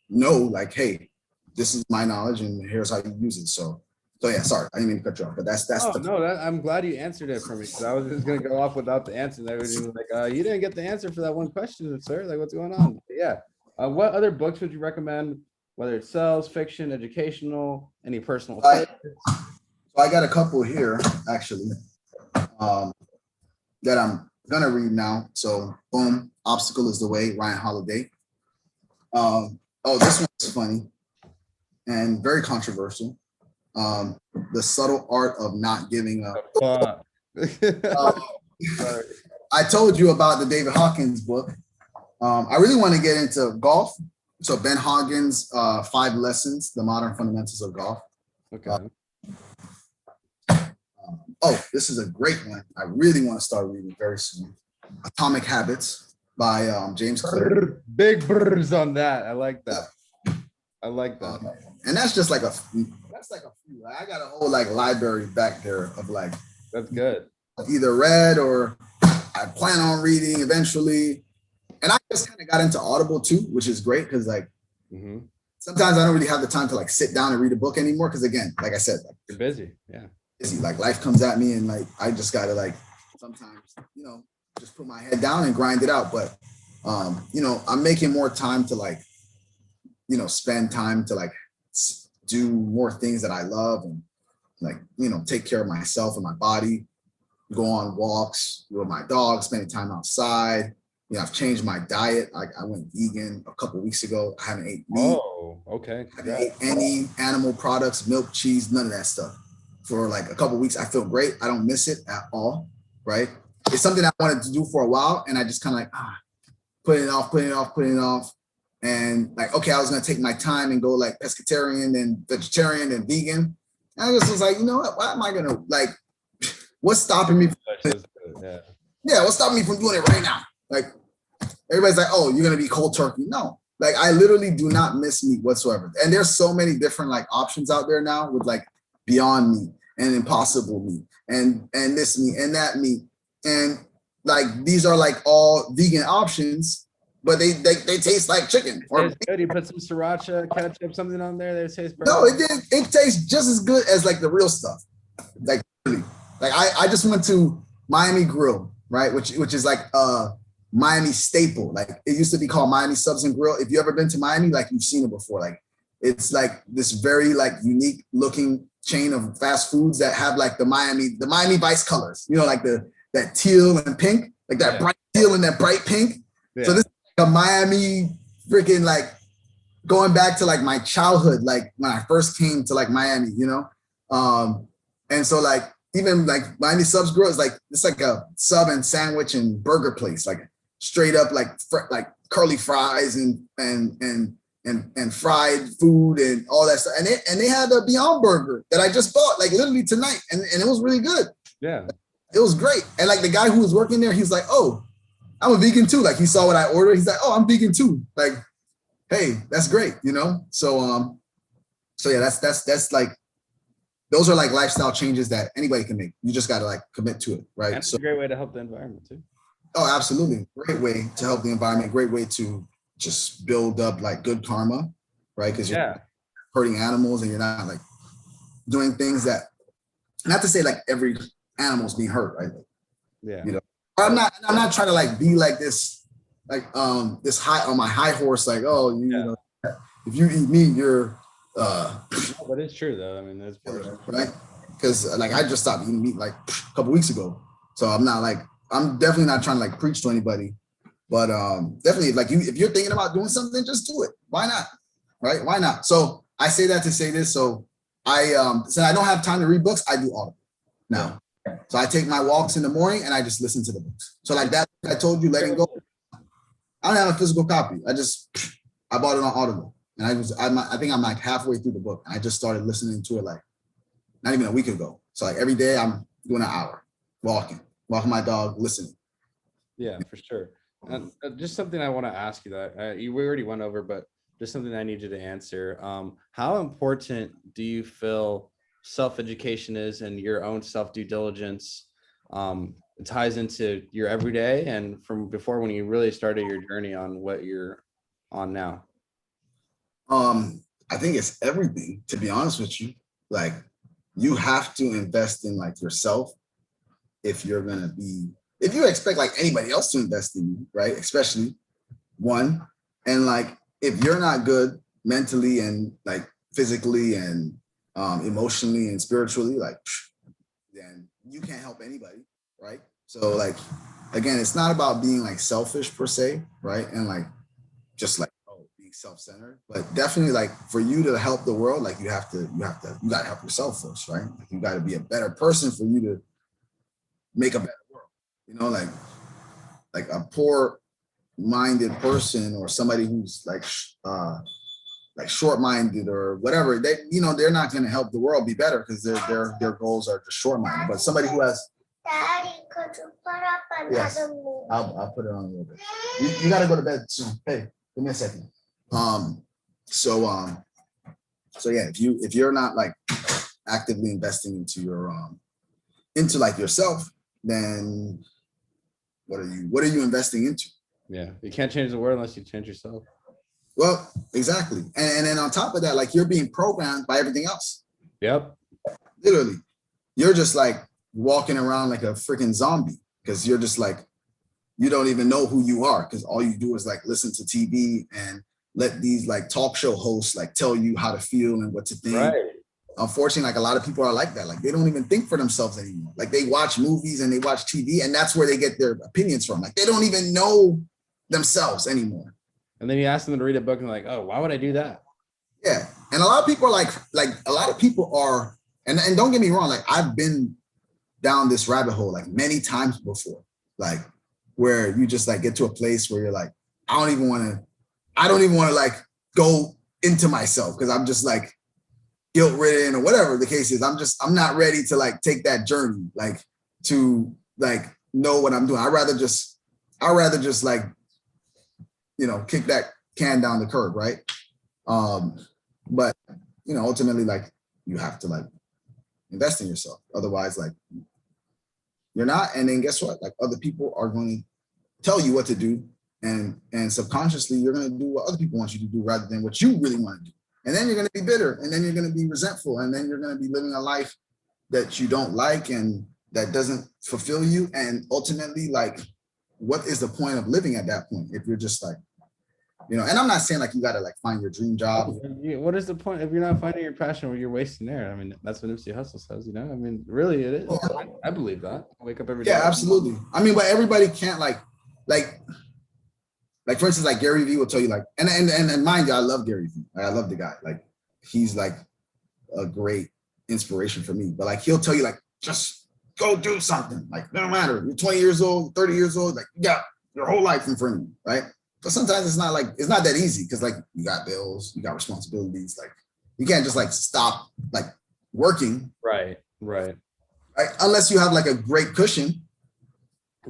know, like, hey, this is my knowledge and here's how you use it. So yeah, sorry, I didn't mean to cut you off, but that's I'm glad you answered it for me. So I was just going to go off without the answer. They was like, you didn't get the answer for that one question, sir. Like, what's going on? But yeah. What other books would you recommend? Whether it's sales, fiction, educational, any personal favorites? So I got a couple here actually that I'm gonna read now. So boom, Obstacle is the Way, Ryan Holiday. This one's funny and very controversial. The Subtle Art of Not Giving Up. I told you about the David Hawkins book. I really want to get into golf. So Ben Hawkins' 5 Lessons, The Modern Fundamentals of Golf. Okay. Oh, this is a great one. I really want to start reading very soon. Atomic Habits by James Clear. Big brrs on that. I like that. I like that. And that's just like a few. I got a whole like library back there of like That's good. either read or I plan on reading eventually. And I just kind of got into Audible too, which is great because like sometimes I don't really have the time to like sit down and read a book anymore. Because again, like I said, like, you're busy. Yeah. Busy. Like life comes at me and like I just gotta like sometimes, just put my head down and grind it out. But I'm making more time to like, spend time to like do more things that I love and like, take care of myself and my body, go on walks with my dog, spending time outside. I've changed my diet. I went vegan a couple of weeks ago. I haven't ate meat. Oh, okay. I haven't ate any animal products, milk, cheese, none of that stuff. For like a couple of weeks, I feel great. I don't miss it at all, right? It's something I wanted to do for a while, and I just kind of like putting it off. And like, okay, I was gonna take my time and go like pescatarian and vegetarian and vegan. And I just was like, you know what? Why am I gonna like? What's stopping me? What's stopping me from doing it right now? Like, everybody's like, oh, you're gonna be cold turkey. No, like I literally do not miss meat whatsoever. And there's so many different like options out there now with like Beyond Meat and Impossible Meat and this meat and that meat. And like these are like all vegan options, but they taste like chicken. Or good. You put some sriracha, ketchup, something on there. They taste perfect. No, it tastes just as good as like the real stuff. Like really. Like I just went to Miami Grill, right? Which is like Miami staple. Like it used to be called Miami Subs and Grill. If you ever been to Miami, like you've seen it before. Like it's like this very like unique looking chain of fast foods that have like the Miami Vice colors, like that teal and pink, like that bright teal and that bright pink. Yeah. So this is like a Miami freaking like going back to like my childhood, like when I first came to like Miami, and so like even like Miami Subs Grill is like it's like a sub and sandwich and burger place, like straight up like curly fries and fried food and all that stuff. And they had a Beyond Burger that I just bought like literally tonight. And it was really good. Yeah. It was great. And like the guy who was working there, he was like, oh, I'm a vegan too. Like he saw what I ordered. He's like, oh, I'm vegan too. Like, hey, that's great. So yeah, that's like, those are like lifestyle changes that anybody can make. You just got to like commit to it. Right. And it's a great way to help the environment too. Oh, absolutely. Great way to help the environment. Great way to just build up like good karma, right? Because you're hurting animals and you're not like doing things that, not to say like every animal's being hurt, right? I'm not trying to like be like this, like this high on my high horse, like, oh, if you eat meat, you're but it's true though. I mean, that's right. Because like I just stopped eating meat like a couple weeks ago. So I'm definitely not trying to like preach to anybody. But definitely, like if you're thinking about doing something, just do it. Why not? Right? Why not? So I say that to say this. So since I don't have time to read books, I do Audible now. So I take my walks in the morning and I just listen to the books. So like that, I told you, letting go. I don't have a physical copy. I bought it on Audible, and I think I'm like halfway through the book. And I just started listening to it like not even a week ago. So like every day I'm doing an hour walking my dog, listening. Yeah, for sure. And just something I want to ask you that we already went over, but just something I need you to answer. How important do you feel self-education is and your own self-due diligence ties into your everyday and from before when you really started your journey on what you're on now? I think it's everything, to be honest with you. Like you have to invest in like yourself if you expect like anybody else to invest in you, right? Especially one. And like, if you're not good mentally and like physically and emotionally and spiritually, like, then you can't help anybody, right? So like, again, it's not about being like selfish per se, right? And like, just like, being self-centered, but definitely like for you to help the world, like you got to help yourself first, right? Like, you got to be a better person for you to make a better world, like a poor minded person or somebody who's like like short-minded or whatever, they, you know, they're not going to help the world be better because their goals are just short-minded. But somebody who has, Daddy, could you put up yes, another movie? I'll put it on a little bit. You got to go to bed soon. Hey, give me a second. So yeah, if you're not like actively investing into your into like yourself, then what are you investing into? Yeah, you can't change the world unless you change yourself. Well, exactly. And then on top of that, like you're being programmed by everything else. Yep. Literally. You're just like walking around like a freaking zombie because you're just like, you don't even know who you are because all you do is like listen to TV and let these like talk show hosts like tell you how to feel and what to think. Right. Unfortunately, like a lot of people are like that. Like they don't even think for themselves anymore. Like they watch movies and they watch TV and that's where they get their opinions from. Like they don't even know themselves anymore. And then you ask them to read a book and like, oh, why would I do that? Yeah. And a lot of people are like a lot of people are, and don't get me wrong, like I've been down this rabbit hole like many times before, like where you just like get to a place where you're like, I don't even want to like go into myself because I'm just like guilt-ridden or whatever the case is. I'm not ready to like take that journey, like to like know what I'm doing. I'd rather just like, you know, kick that can down the curb, right? But you know, ultimately, like you have to like invest in yourself. Otherwise, like you're not. And then guess what? Like other people are going to tell you what to do, and subconsciously you're going to do what other people want you to do rather than what you really want to do. And then you're going to be bitter, and then you're going to be resentful, and then you're going to be living a life that you don't like and that doesn't fulfill you. And ultimately, like, what is the point of living at that point if you're just like, you know? And I'm not saying like you got to like find your dream job. What is the point if you're not finding your passion where you're wasting air? I mean, that's what Nipsey Hussle says, you know? I mean, really it is. I believe that. I wake up every day. Yeah, absolutely. I mean, but everybody can't like for instance, like Gary Vee will tell you like, and mind you, I love Gary Vee. Like, I love the guy. Like he's like a great inspiration for me. But like he'll tell you like, just go do something. Like no matter, you're 20 years old, 30 years old, like you got your whole life in front of you, right? But sometimes it's not that easy because like you got bills, you got responsibilities. Like you can't just like stop like working. Right. Unless you have like a great cushion.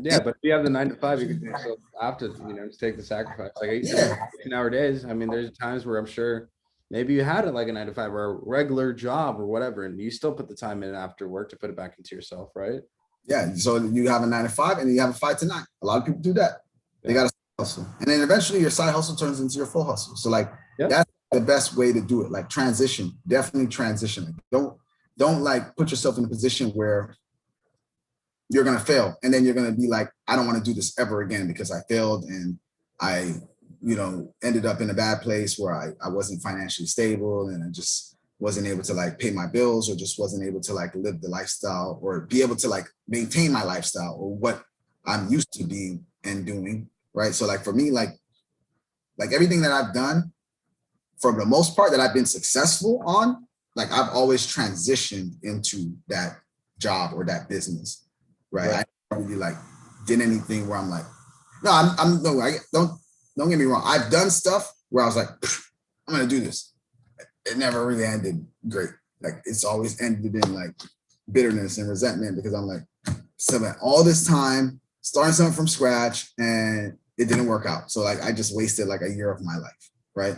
Yeah, but if you have the 9 to 5, you can still have to, you know, take the sacrifice. Like I used to work 18-hour days. I mean, there's times where I'm sure maybe you had it like a 9 to 5 or a regular job or whatever, and you still put the time in after work to put it back into yourself, right? Yeah. So you have a 9 to 5 and you have a 5 to 9. A lot of people do that. They got to hustle. And then eventually your side hustle turns into your full hustle. So like that's the best way to do it. Like transition, definitely transition. Like, don't like put yourself in a position where you're going to fail. And then you're going to be like, I don't want to do this ever again because I failed and I, you know, ended up in a bad place where I wasn't financially stable and I just wasn't able to like pay my bills or just wasn't able to like live the lifestyle or be able to like maintain my lifestyle or what I'm used to being and doing. Right. So like for me, like everything that I've done for the most part that I've been successful on, like I've always transitioned into that job or that business. Right. I don't really like did anything where I'm like, no, don't get me wrong. I've done stuff where I was like, I'm going to do this. It never really ended great. Like it's always ended in like bitterness and resentment because I'm like, spent all this time starting something from scratch and it didn't work out. So like, I just wasted like a year of my life. Right.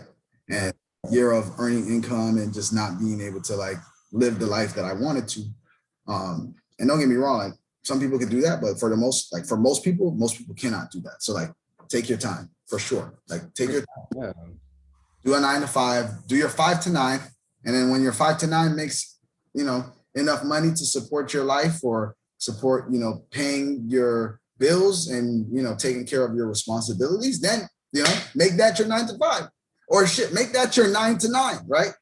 And a year of earning income and just not being able to like live the life that I wanted to. And don't get me wrong, like some people can do that, but for most people cannot do that. So like, take your time for sure. Like take your time. Yeah. Do a 9 to 5, do your 5 to 9. And then when your 5 to 9 makes, you know, enough money to support your life or support, you know, paying your bills and, you know, taking care of your responsibilities, then, you know, make that your 9 to 5 or shit, make that your 9 to 9, right?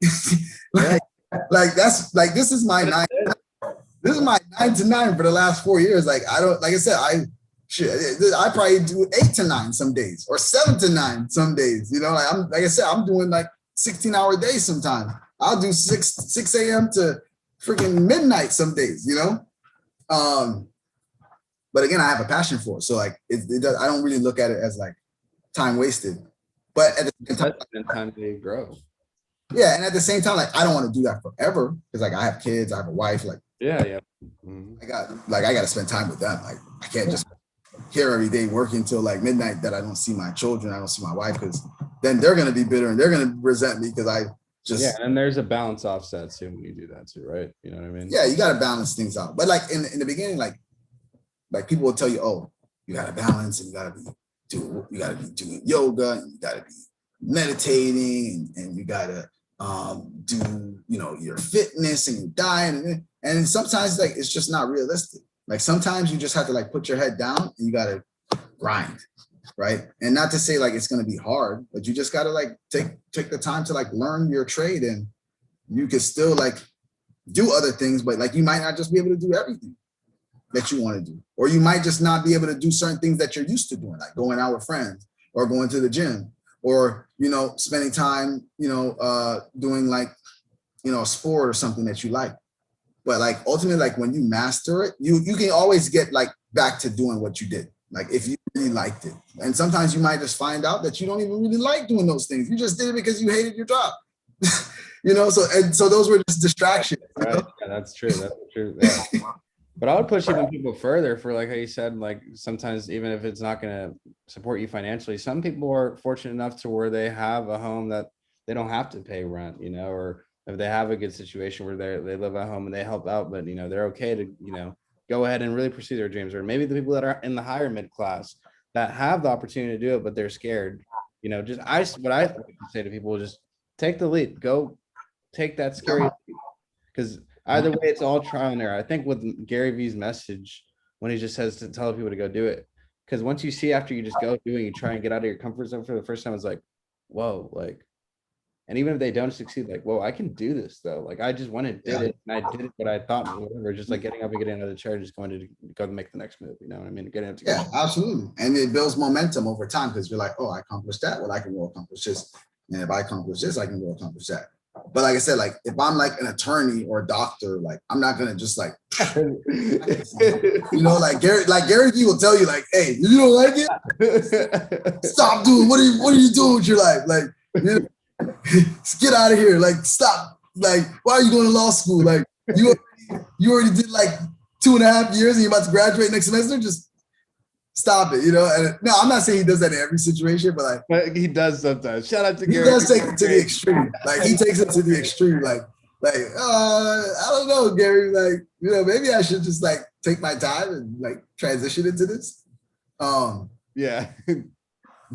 like that's like, this is my 9. This is my 9 to 9 for the last 4 years. Like, I don't, like I said, I probably do 8 to 9 some days or 7 to 9 some days. You know, like I said, I'm doing like 16-hour days sometimes. I'll do 6 a.m. to freaking midnight some days, you know? But again, I have a passion for it. So like, it does, I don't really look at it as like time wasted. But at the same time, they grow. yeah, and at the same time, like I don't want to do that forever because like I have kids, I have a wife, like Yeah. I got to spend time with them. Like I can't just here every day working till like midnight that I don't see my children, I don't see my wife, because then they're gonna be bitter and they're gonna resent me because I just Yeah, and there's a balance offset too when you do that too, right? You know what I mean? yeah, you got to balance things out. But like in the beginning, like people will tell you, oh, you got to balance and you got to be doing yoga and you got to be meditating and you got to do your fitness and your diet and sometimes like it's just not realistic. Like sometimes you just have to like put your head down and you got to grind, right? And not to say like it's going to be hard, but you just got to like take the time to like learn your trade, and you can still like do other things, but like you might not just be able to do everything that you want to do, or you might just not be able to do certain things that you're used to doing, like going out with friends or going to the gym or spending time doing like a sport or something that you like. But like ultimately, like when you master it, you can always get like back to doing what you did, like if you really liked it. And sometimes you might just find out that you don't even really like doing those things, you just did it because you hated your job. So those were just distractions. Right. Yeah, that's true. That's true. Yeah. But I would push even people further for like how you said, like sometimes even if it's not going to support you financially, some people are fortunate enough to where they have a home that they don't have to pay rent, or if they have a good situation where they live at home and they help out, but they're okay to go ahead and really pursue their dreams. Or maybe the people that are in the higher mid class that have the opportunity to do it, but they're scared. What I say to people is just take the leap, go take that scary, because either way, it's all trial and error. I think with Gary Vee's message, when he just says to tell people to go do it, because once you see after you just go do it, you try and get out of your comfort zone for the first time, it's like, whoa, like, and even if they don't succeed, like, whoa, I can do this though. Like, I just went and did it, and I did it what I thought, whatever. Just like getting up and getting out of the chair, just going to go make the next move. You know what I mean? Getting up to yeah, absolutely. And it builds momentum over time because you're like, oh, I accomplished that. Well, I can go accomplish this. And if I accomplish this, I can go accomplish that. But like I said, like if I'm like an attorney or a doctor, like I'm not gonna just like like Gary Vee will tell you, like, hey, if you don't like it, stop doing what are you doing with your life? Like, get out of here. Like, stop. Like, why are you going to law school? Like, you already did like 2.5 years and you're about to graduate next semester. Just stop it, And no, I'm not saying he does that in every situation, but he does sometimes. Shout out to Gary. He does take it to the extreme. Like he takes it to the extreme. Like I don't know, Gary. Like maybe I should just like take my time and like transition into this. Yeah.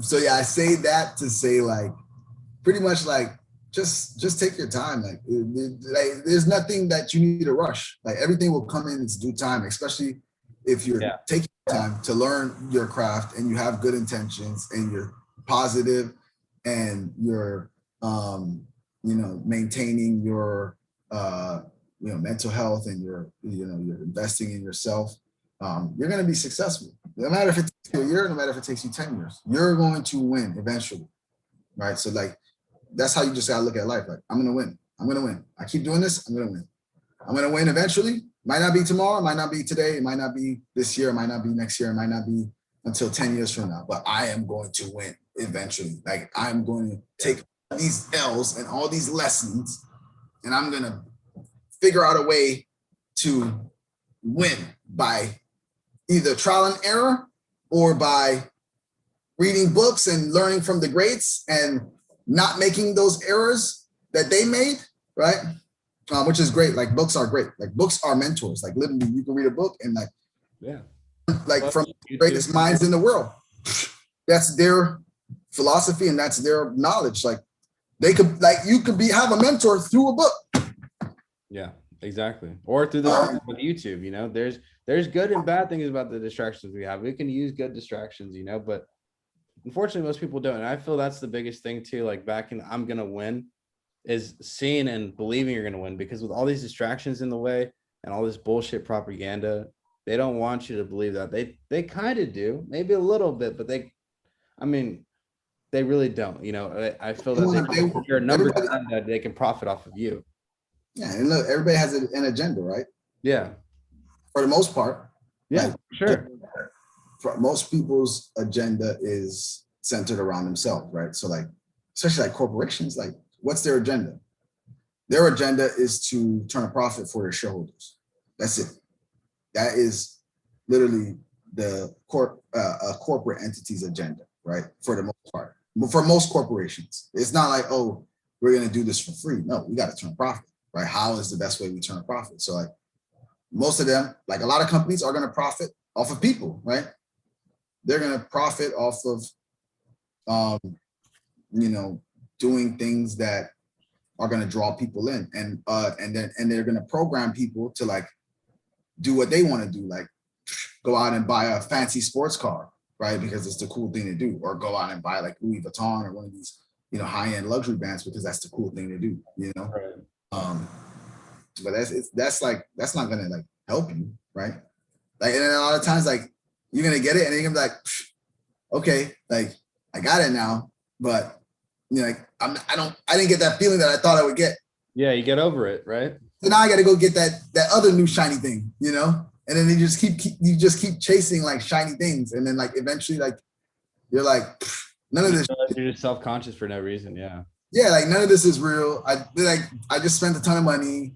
So yeah, I say that to say like pretty much like just take your time. Like there's nothing that you need to rush. Like everything will come in its due time, especially if you're taking time to learn your craft and you have good intentions and you're positive and you're maintaining your mental health and you're investing in yourself, you're going to be successful. No matter if it takes you a year, no matter if it takes you 10 years, you're going to win eventually, right? So like that's how you just got to look at life. Like I'm going to win. I keep doing this, I'm going to win. I'm going to win eventually. Might not be tomorrow, might not be today, it might not be this year, it might not be next year, it might not be until 10 years from now, but I am going to win eventually. Like I'm going to take these L's and all these lessons, and I'm going to figure out a way to win by either trial and error or by reading books and learning from the greats and not making those errors that they made, right? Which is great. Like books are great. Like books are mentors. Like literally, you can read a book and from the greatest minds in the world. That's their philosophy and that's their knowledge. Like they could, you could have a mentor through a book. Yeah, exactly. Or through the with YouTube. There's good and bad things about the distractions we have. We can use good distractions, but unfortunately, most people don't. And I feel that's the biggest thing too. Like back in I'm gonna win. Is seeing and believing you're going to win, because with all these distractions in the way and all this bullshit propaganda, they don't want you to believe that. They kind of do, maybe a little bit, but they really don't. I feel that you're a number that they can profit off of you. Yeah, and look, everybody has an agenda, right? Yeah, for the most part. Yeah, sure. For most people's agenda is centered around themselves, right? So like, especially like corporations, like what's their agenda? Their agenda is to turn a profit for their shareholders. That's it. That is literally the corporate entity's agenda, right? For the most part, for most corporations, it's not like, oh, we're going to do this for free. No, we got to turn a profit, right? How is the best way we turn a profit? So like most of them, like a lot of companies are going to profit off of people, right? They're going to profit off of, doing things that are going to draw people in, and they're going to program people to like do what they want to do, like go out and buy a fancy sports car, right? Because it's the cool thing to do, or go out and buy like Louis Vuitton or one of these, high-end luxury brands because that's the cool thing to do, Right. But that's not gonna like help you, right? Like, and then a lot of times, like you're gonna get it, and then you're gonna be like, okay, like I got it now, but like I didn't get that feeling that I thought I would get. Yeah, you get over it, right? So now I got to go get that other new shiny thing, and then you just keep chasing like shiny things, and then like eventually like you're like none of this. You're just self-conscious for no reason. Yeah. Yeah, like none of this is real. I just spent a ton of money,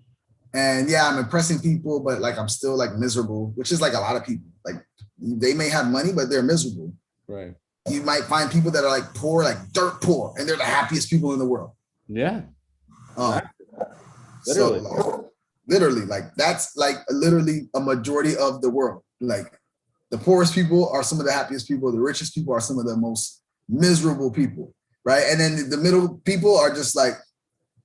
and yeah, I'm impressing people, but like I'm still like miserable, which is like a lot of people. Like they may have money, but they're miserable. Right. You might find people that are like poor, like dirt poor, and they're the happiest people in the world. Yeah. Literally. So literally, like that's like literally a majority of the world. Like the poorest people are some of the happiest people. The richest people are some of the most miserable people, right? And then the middle people are just like,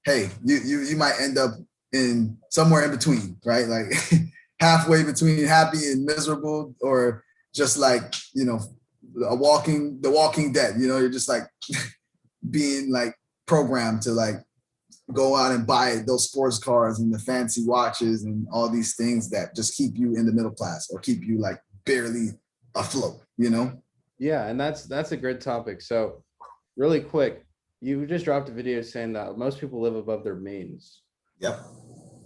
hey, you might end up in somewhere in between, right? Like halfway between happy and miserable, or just like the Walking Dead. You're just like being like programmed to like go out and buy those sports cars and the fancy watches and all these things that just keep you in the middle class or keep you like barely afloat, Yeah, and that's a great topic. So really quick, you just dropped a video saying that most people live above their means. Yep.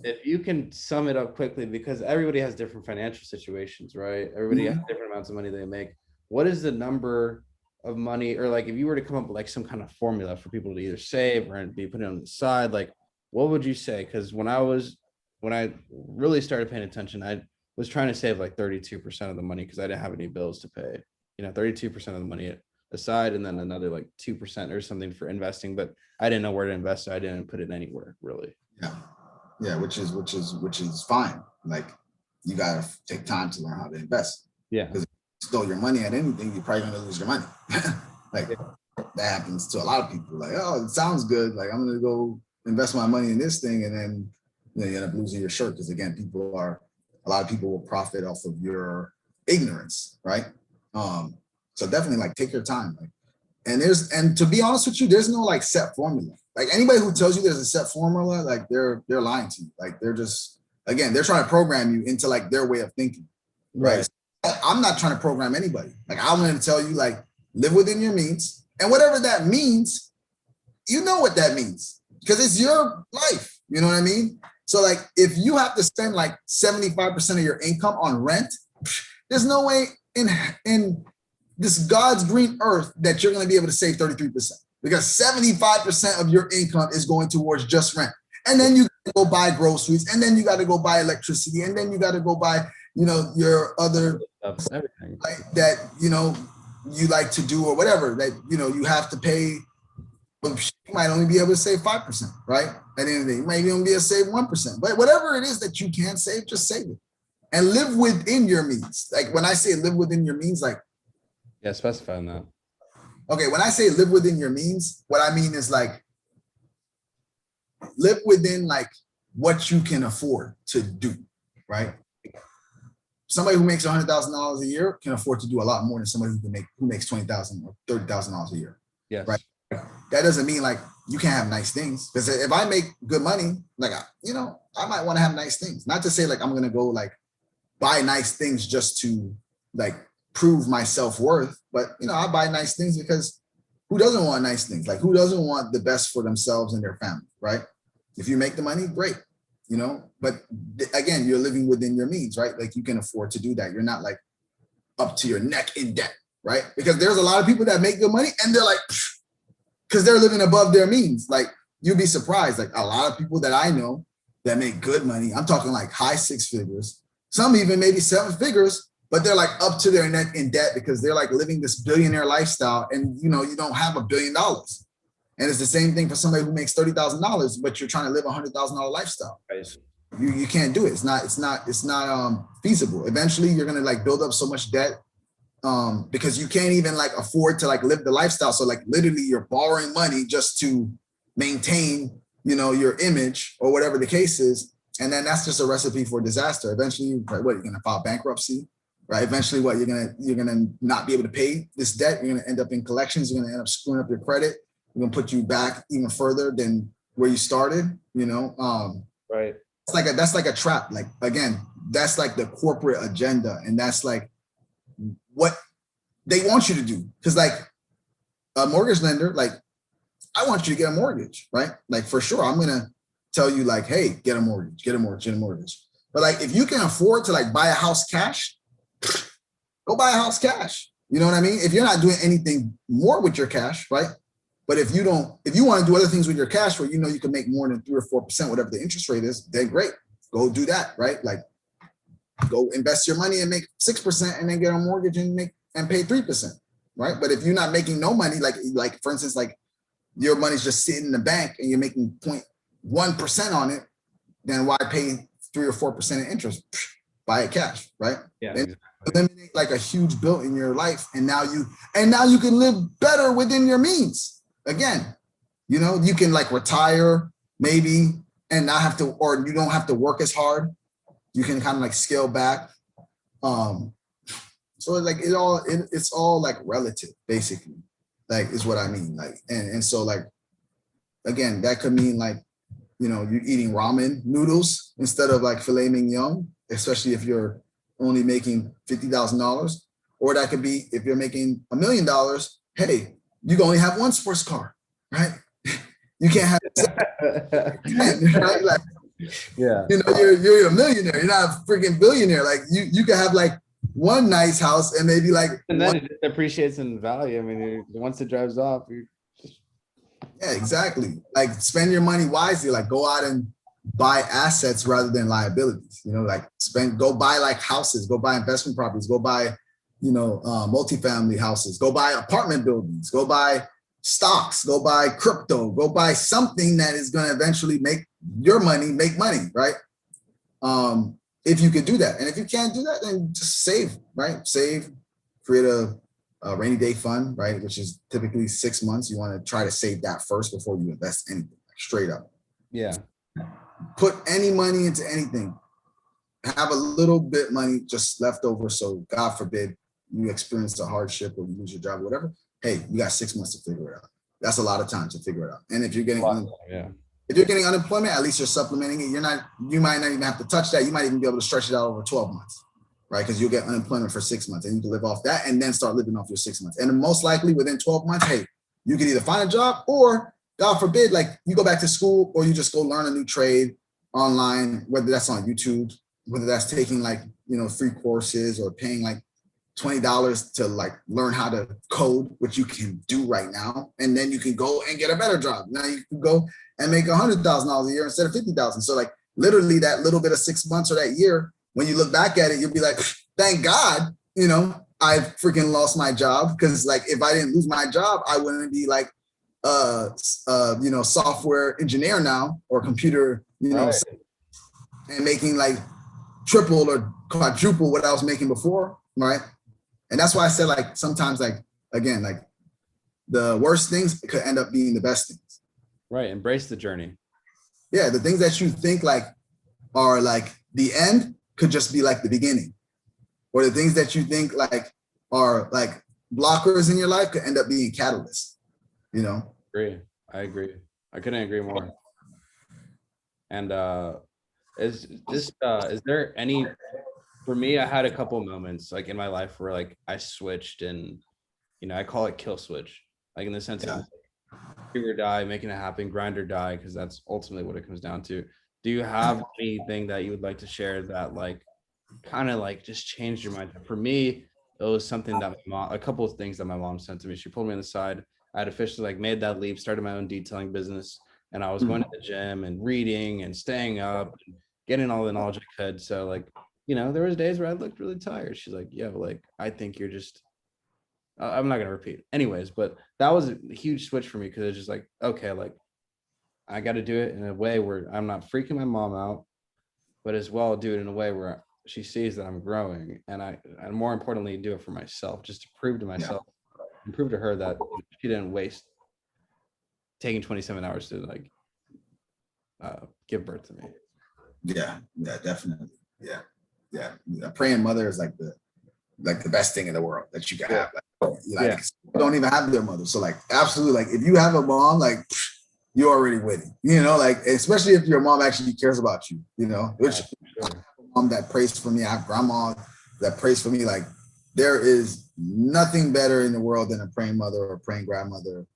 If you can sum it up quickly, because everybody has different financial situations, right? Everybody has different amounts of money they make. What is the number of money, or like if you were to come up with like some kind of formula for people to either save or be putting on the side, like what would you say? Because when I really started paying attention, I was trying to save like 32% of the money because I didn't have any bills to pay. 32% of the money aside, and then another like 2% or something for investing. But I didn't know where to invest, so I didn't put it anywhere really. Yeah, which is fine. Like you gotta take time to learn how to invest. Yeah. Because if you stole your money at anything, you're probably gonna lose your money. Like that happens to a lot of people. Like, oh, it sounds good. Like I'm gonna go invest my money in this thing, and then you end up losing your shirt. Because again, a lot of people will profit off of your ignorance, right? So definitely like take your time. Like, and to be honest with you, there's no like set formula. Like anybody who tells you there's a set formula, like they're lying to you. Like they're just, again, they're trying to program you into like their way of thinking. Right. So I'm not trying to program anybody. Like I wanted to tell you, like, live within your means, and whatever that means, you know what that means because it's your life. You know what I mean? So like if you have to spend like 75% of your income on rent, there's no way in this God's green earth that you're going to be able to save 33%, because 75% of your income is going towards just rent. And then you go buy groceries, and then you got to go buy electricity, and then you got to go buy, your other everything like that, you like to do or whatever that, you have to pay. But you might only be able to save 5%, right? At the end of the day, you might only be able to save 1%. But whatever it is that you can save, just save it and live within your means. Like when I say live within your means, like, yeah, specifying that. Okay, when I say live within your means, what I mean is like live within like what you can afford to do, right? Somebody who makes $100,000 a year can afford to do a lot more than somebody who makes $20,000 or $30,000 a year. Yes. Right. That doesn't mean like you can't have nice things, because if I make good money, like I might want to have nice things. Not to say like I'm gonna go like buy nice things just to like prove my self-worth, but I buy nice things because who doesn't want nice things? Like who doesn't want the best for themselves and their family, right? If you make the money, great, but again, you're living within your means, right? Like you can afford to do that. You're not like up to your neck in debt, right? Because there's a lot of people that make good money and they're like, because they're living above their means. Like you'd be surprised. Like a lot of people that I know that make good money, I'm talking like high six figures, some even maybe seven figures, but they're like up to their neck in debt because they're like living this billionaire lifestyle. And you know, you don't have $1 billion. And it's the same thing for somebody who makes $30,000, but you're trying to live $100,000 lifestyle. Right. You can't do it. It's not feasible. Eventually you're gonna like build up so much debt because you can't even like afford to like live the lifestyle. So like literally you're borrowing money just to maintain, you know, your image or whatever the case is. And then that's just a recipe for disaster. Eventually, right, what, you're gonna file bankruptcy, right? Eventually, what, you're gonna not be able to pay this debt. You're gonna end up in collections. You're gonna end up screwing up your credit. We're gonna put you back even further than where you started, you know. Right. That's like a trap. Like again, that's like the corporate agenda, and that's like what they want you to do. Because like a mortgage lender, like I want you to get a mortgage, right? Like for sure, I'm gonna tell you like, hey, get a mortgage, get a mortgage, get a mortgage. But like if you can afford to like buy a house cash, go buy a house cash. You know what I mean? If you're not doing anything more with your cash, right? But if you want to do other things with your cash where you know you can make more than 3 or 4%, whatever the interest rate is, then great. Go do that, right? Like go invest your money and make 6% and then get a mortgage and pay 3%, right? But if you're not making no money, like for instance, like your money's just sitting in the bank and you're making 0.1% on it, then why pay 3 or 4% in interest? Buy it cash, right? Yeah. And eliminate like a huge bill in your life, and now you can live better within your means. Again, you know, you can like retire maybe and not have to, or you don't have to work as hard. You can kind of like scale back. So like it's all like relative, basically, like is what I mean. Like, and so like, again, that could mean like, you know, you're eating ramen noodles instead of like filet mignon, especially if you're only making $50,000. Or that could be if you're making $1 million, hey, you can only have one sports car, right? You can't have 10, right? Like, Yeah. you know, you're a millionaire. You're not a freaking billionaire. Like you can have like one nice house and maybe like And then it appreciates in value. I mean, once it drives off, you just yeah, exactly. Like spend your money wisely. Like go out and buy assets rather than liabilities. You know, like go buy like houses, go buy investment properties, go buy, you know, multifamily houses, go buy apartment buildings, go buy stocks, go buy crypto, go buy something that is going to eventually make your money make money, right? If you could do that. And if you can't do that, then just save, right? Save, create a rainy day fund, right? Which is typically 6 months. You want to try to save that first before you invest anything, like straight up. yeah. Put any money into anything. Have a little bit money just left over. So God forbid you experience a hardship or you lose your job or whatever. Hey, you got 6 months to figure it out. That's a lot of time to figure it out. And if you're getting unemployment, at least you're supplementing it. You might not even have to touch that. You might even be able to stretch it out over 12 months, right? Because you'll get unemployment for 6 months and you can live off that and then start living off your 6 months. And most likely within 12 months, hey, you can either find a job or God forbid, like you go back to school or you just go learn a new trade online, whether that's on YouTube, whether that's taking like, you know, free courses or paying like $20 to like learn how to code, which you can do right now. And then you can go and get a better job. Now you can go and make $100,000 a year instead of 50,000. So like literally that little bit of 6 months or that year, when you look back at it, you'll be like, thank God, you know, I freaking lost my job. Cause like, if I didn't lose my job, I wouldn't be like, you know, software engineer now or computer, you know, Right. and making like triple or quadruple what I was making before. Right. And that's why I said like sometimes like again, like the worst things could end up being the best things. Right. Embrace the journey. Yeah. The things that you think like are like the end could just be like the beginning. Or the things that you think like are like blockers in your life could end up being catalysts, you know? I agree. I couldn't agree more. And is there any, for me, I had a couple moments like in my life where like I switched and, you know, I call it kill switch, like in the sense of do or die, making it happen, grind or die, because that's ultimately what it comes down to. Do you have anything that you would like to share that like kind of like just changed your mind? For me, it was something that a couple of things that my mom sent to me. She pulled me on the side. I had officially like made that leap, started my own detailing business. and I was going to the gym and reading and staying up and getting all the knowledge I could. So like, there was days where I looked really tired. She's like, "Yo, like I think you're just." I'm not gonna repeat, anyways. But that was a huge switch for me because it's just like, okay, like I got to do it in a way where I'm not freaking my mom out, but as well do it in a way where she sees that I'm growing, and more importantly, do it for myself, just to prove to myself and prove to her that she didn't waste taking 27 hours to like give birth to me. Yeah, definitely. Yeah. A praying mother is like the best thing in the world that you can have. Like, don't even have their mother. So like, absolutely, like if you have a mom, like you're already winning. Like especially if your mom actually cares about you. Which mom that prays for me. I have grandma that prays for me. Like there is nothing better in the world than a praying mother or a praying grandmother.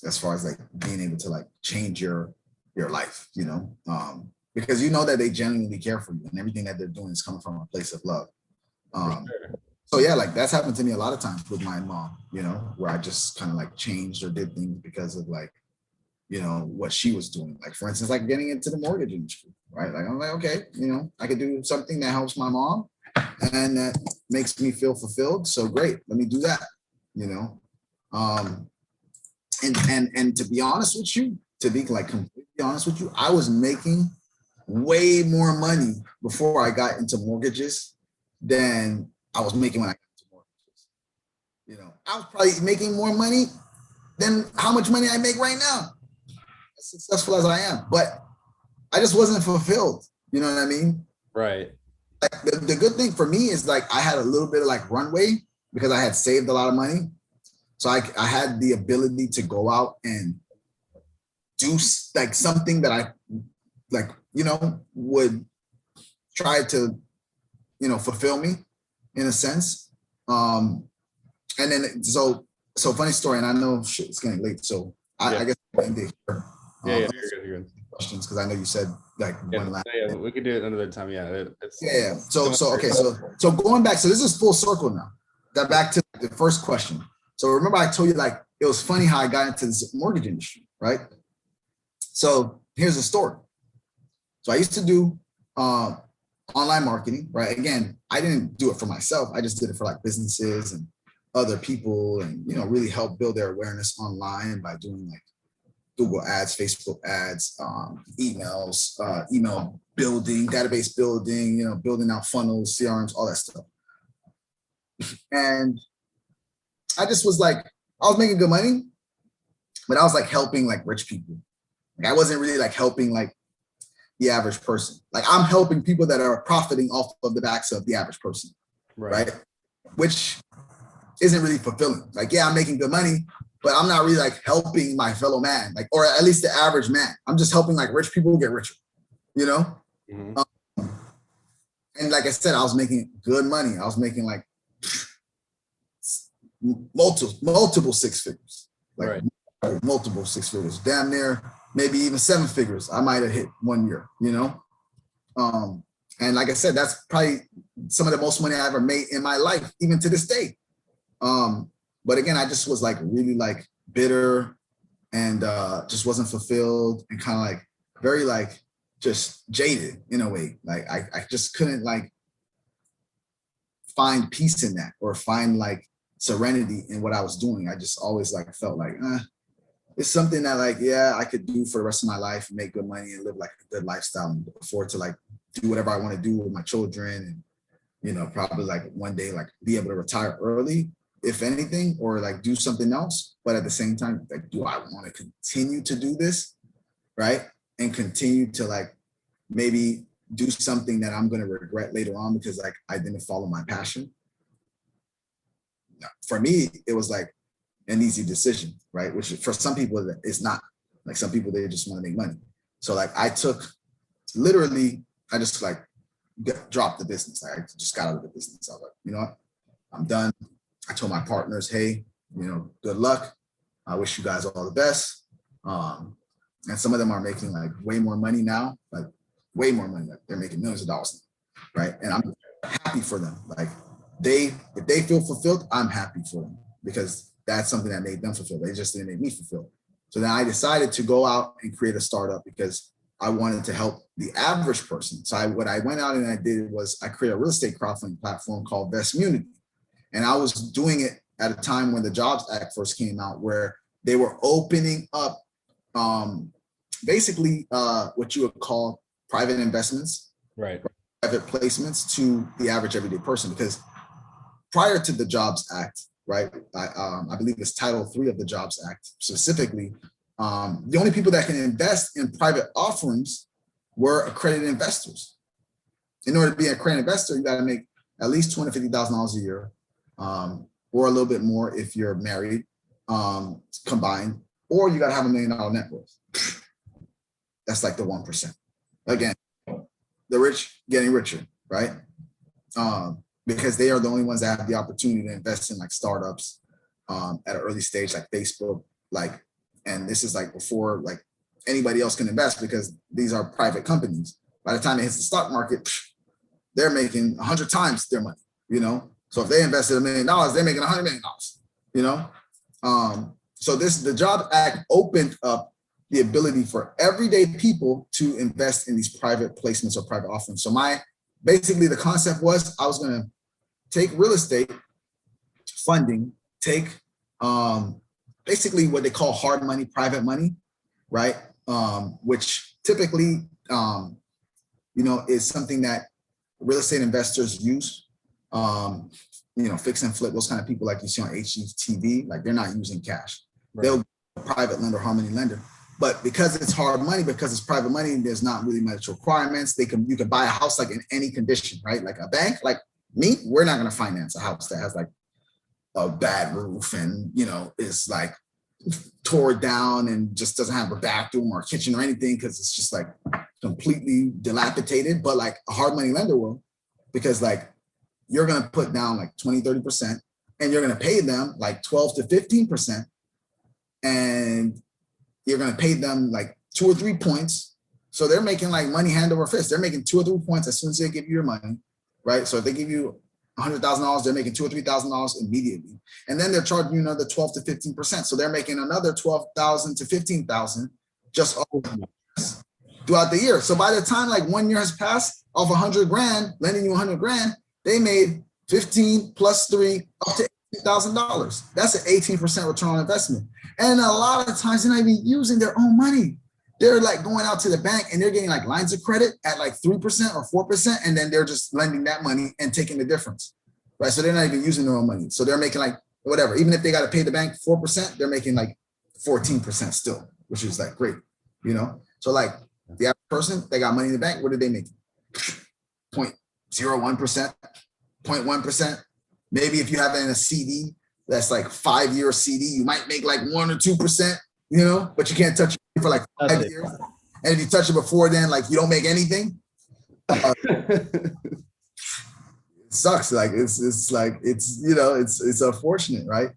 As far as like being able to like change your life, because that they genuinely care for you and everything that they're doing is coming from a place of love. So yeah, like that's happened to me a lot of times with my mom, where I just kind of like changed or did things because of like, what she was doing. Like for instance, like getting into the mortgage industry, right? Like I'm like, okay, I could do something that helps my mom and that makes me feel fulfilled. So great, let me do that, and to be honest with you, to be like completely honest with you, I was making way more money before I got into mortgages than I was making when I got into mortgages. I was probably making more money than how much money I make right now, as successful as I am. But I just wasn't fulfilled. You know what I mean? Right. Like the good thing for me is like I had a little bit of like runway because I had saved a lot of money. So I had the ability to go out and do like something that I like, would try to, fulfill me in a sense. And then so funny story, and I know it's getting late, so I guess I'll end it here. You're good. Questions, because I know you said like one last. Yeah, we could do it another time. Yeah. So okay, so going back, so this is full circle now. That back to the first question. So remember I told you like it was funny how I got into this mortgage industry, right? So here's the story. So I used to do online marketing, right? Again, I didn't do it for myself. I just did it for like businesses and other people, and really help build their awareness online by doing like Google ads, Facebook ads, emails, email building, database building, building out funnels, CRMs, all that stuff. And I just was like, I was making good money, but I was like helping like rich people. Like I wasn't really like helping like the average person. Like I'm helping people that are profiting off of the backs of the average person, right? Which isn't really fulfilling. Like, yeah, I'm making good money, but I'm not really like helping my fellow man, like, or at least the average man. I'm just helping like rich people get richer, Mm-hmm. And like I said, I was making good money. I was making like multiple six figures, like multiple six figures, damn near maybe even seven figures. I might have hit 1 year, and like I said, that's probably some of the most money I ever made in my life, even to this day. But again, I just was like really like bitter and just wasn't fulfilled and kind of like very like just jaded in a way. Like I just couldn't like find peace in that or find like serenity in what I was doing. I just always like felt like it's something that like, yeah, I could do for the rest of my life and make good money and live like a good lifestyle and afford to like do whatever I want to do with my children and, probably like one day, like be able to retire early, if anything, or like do something else. But at the same time, like, do I want to continue to do this? Right. And continue to like maybe do something that I'm going to regret later on because like I didn't follow my passion. For me, it was like an easy decision, right? Which for some people it's not. Like some people, they just want to make money. So like I took literally, I just like dropped the business. I just got out of the business. I was like, you know what? I'm done. I told my partners, hey, good luck. I wish you guys all the best. And some of them are making like way more money now, like way more money. Like they're making millions of dollars now, right? And I'm happy for them. Like if they feel fulfilled, I'm happy for them because that's something that made them fulfilled. They just didn't make me fulfilled. So then I decided to go out and create a startup because I wanted to help the average person. So what I went out and I did was I created a real estate crowdfunding platform called Vestmunity. And I was doing it at a time when the Jobs Act first came out, where they were opening up basically what you would call private investments, Right. private placements to the average everyday person. Because prior to the Jobs Act, right, I believe it's Title III of the Jobs Act specifically, the only people that can invest in private offerings were accredited investors. In order to be an accredited investor, you got to make at least $250,000 a year, or a little bit more if you're married, combined, or you got to have $1 million net worth. That's like the 1%. Again, the rich getting richer, right? Because they are the only ones that have the opportunity to invest in like startups at an early stage, like Facebook, and this is like before like anybody else can invest, because these are private companies. By the time it hits the stock market, they're making 100 times their money, So if they invested $1 million, they're making $100 million, So the Jobs Act opened up the ability for everyday people to invest in these private placements or private offerings. So basically the concept was I was going to take real estate funding, take basically what they call hard money, private money, right? Which typically, is something that real estate investors use. Fix and flip, those kind of people like you see on HGTV, like they're not using cash. Right. They'll private lender, hard money lender. But because it's hard money, because it's private money, there's not really much requirements. You can buy a house like in any condition, right? Like a bank, like me, we're not going to finance a house that has like a bad roof and, is like tore down and just doesn't have a bathroom or a kitchen or anything, because it's just like completely dilapidated. But like a hard money lender will, because like you're going to put down like 20, 30%, and you're going to pay them like 12 to 15%. And you're going to pay them like 2 or 3 points. So they're making like money hand over fist. They're making 2 or 3 points as soon as they give you your money, right? So if they give you $100,000, they're making $2,000 or $3,000 immediately. And then they're charging you another 12 to 15%. So they're making another 12,000 to 15,000 just throughout the year. So by the time like 1 year has passed, off $100,000, lending you $100,000, they made 15 plus 3 up to $8,000. That's an 18% return on investment. And a lot of times they're not even using their own money. They're like going out to the bank and they're getting like lines of credit at like 3% or 4%. And then they're just lending that money and taking the difference, right? So they're not even using their own money. So they're making like whatever, even if they got to pay the bank 4%, they're making like 14% still, which is like great, So like the average person, they got money in the bank. What are they making? 0.01%, 0.1%. Maybe if you have it in a CD, that's like 5-year CD, you might make like 1 or 2%, but you can't touch it for like 5 years. And if you touch it before then, like you don't make anything. It sucks. Like it's unfortunate, right?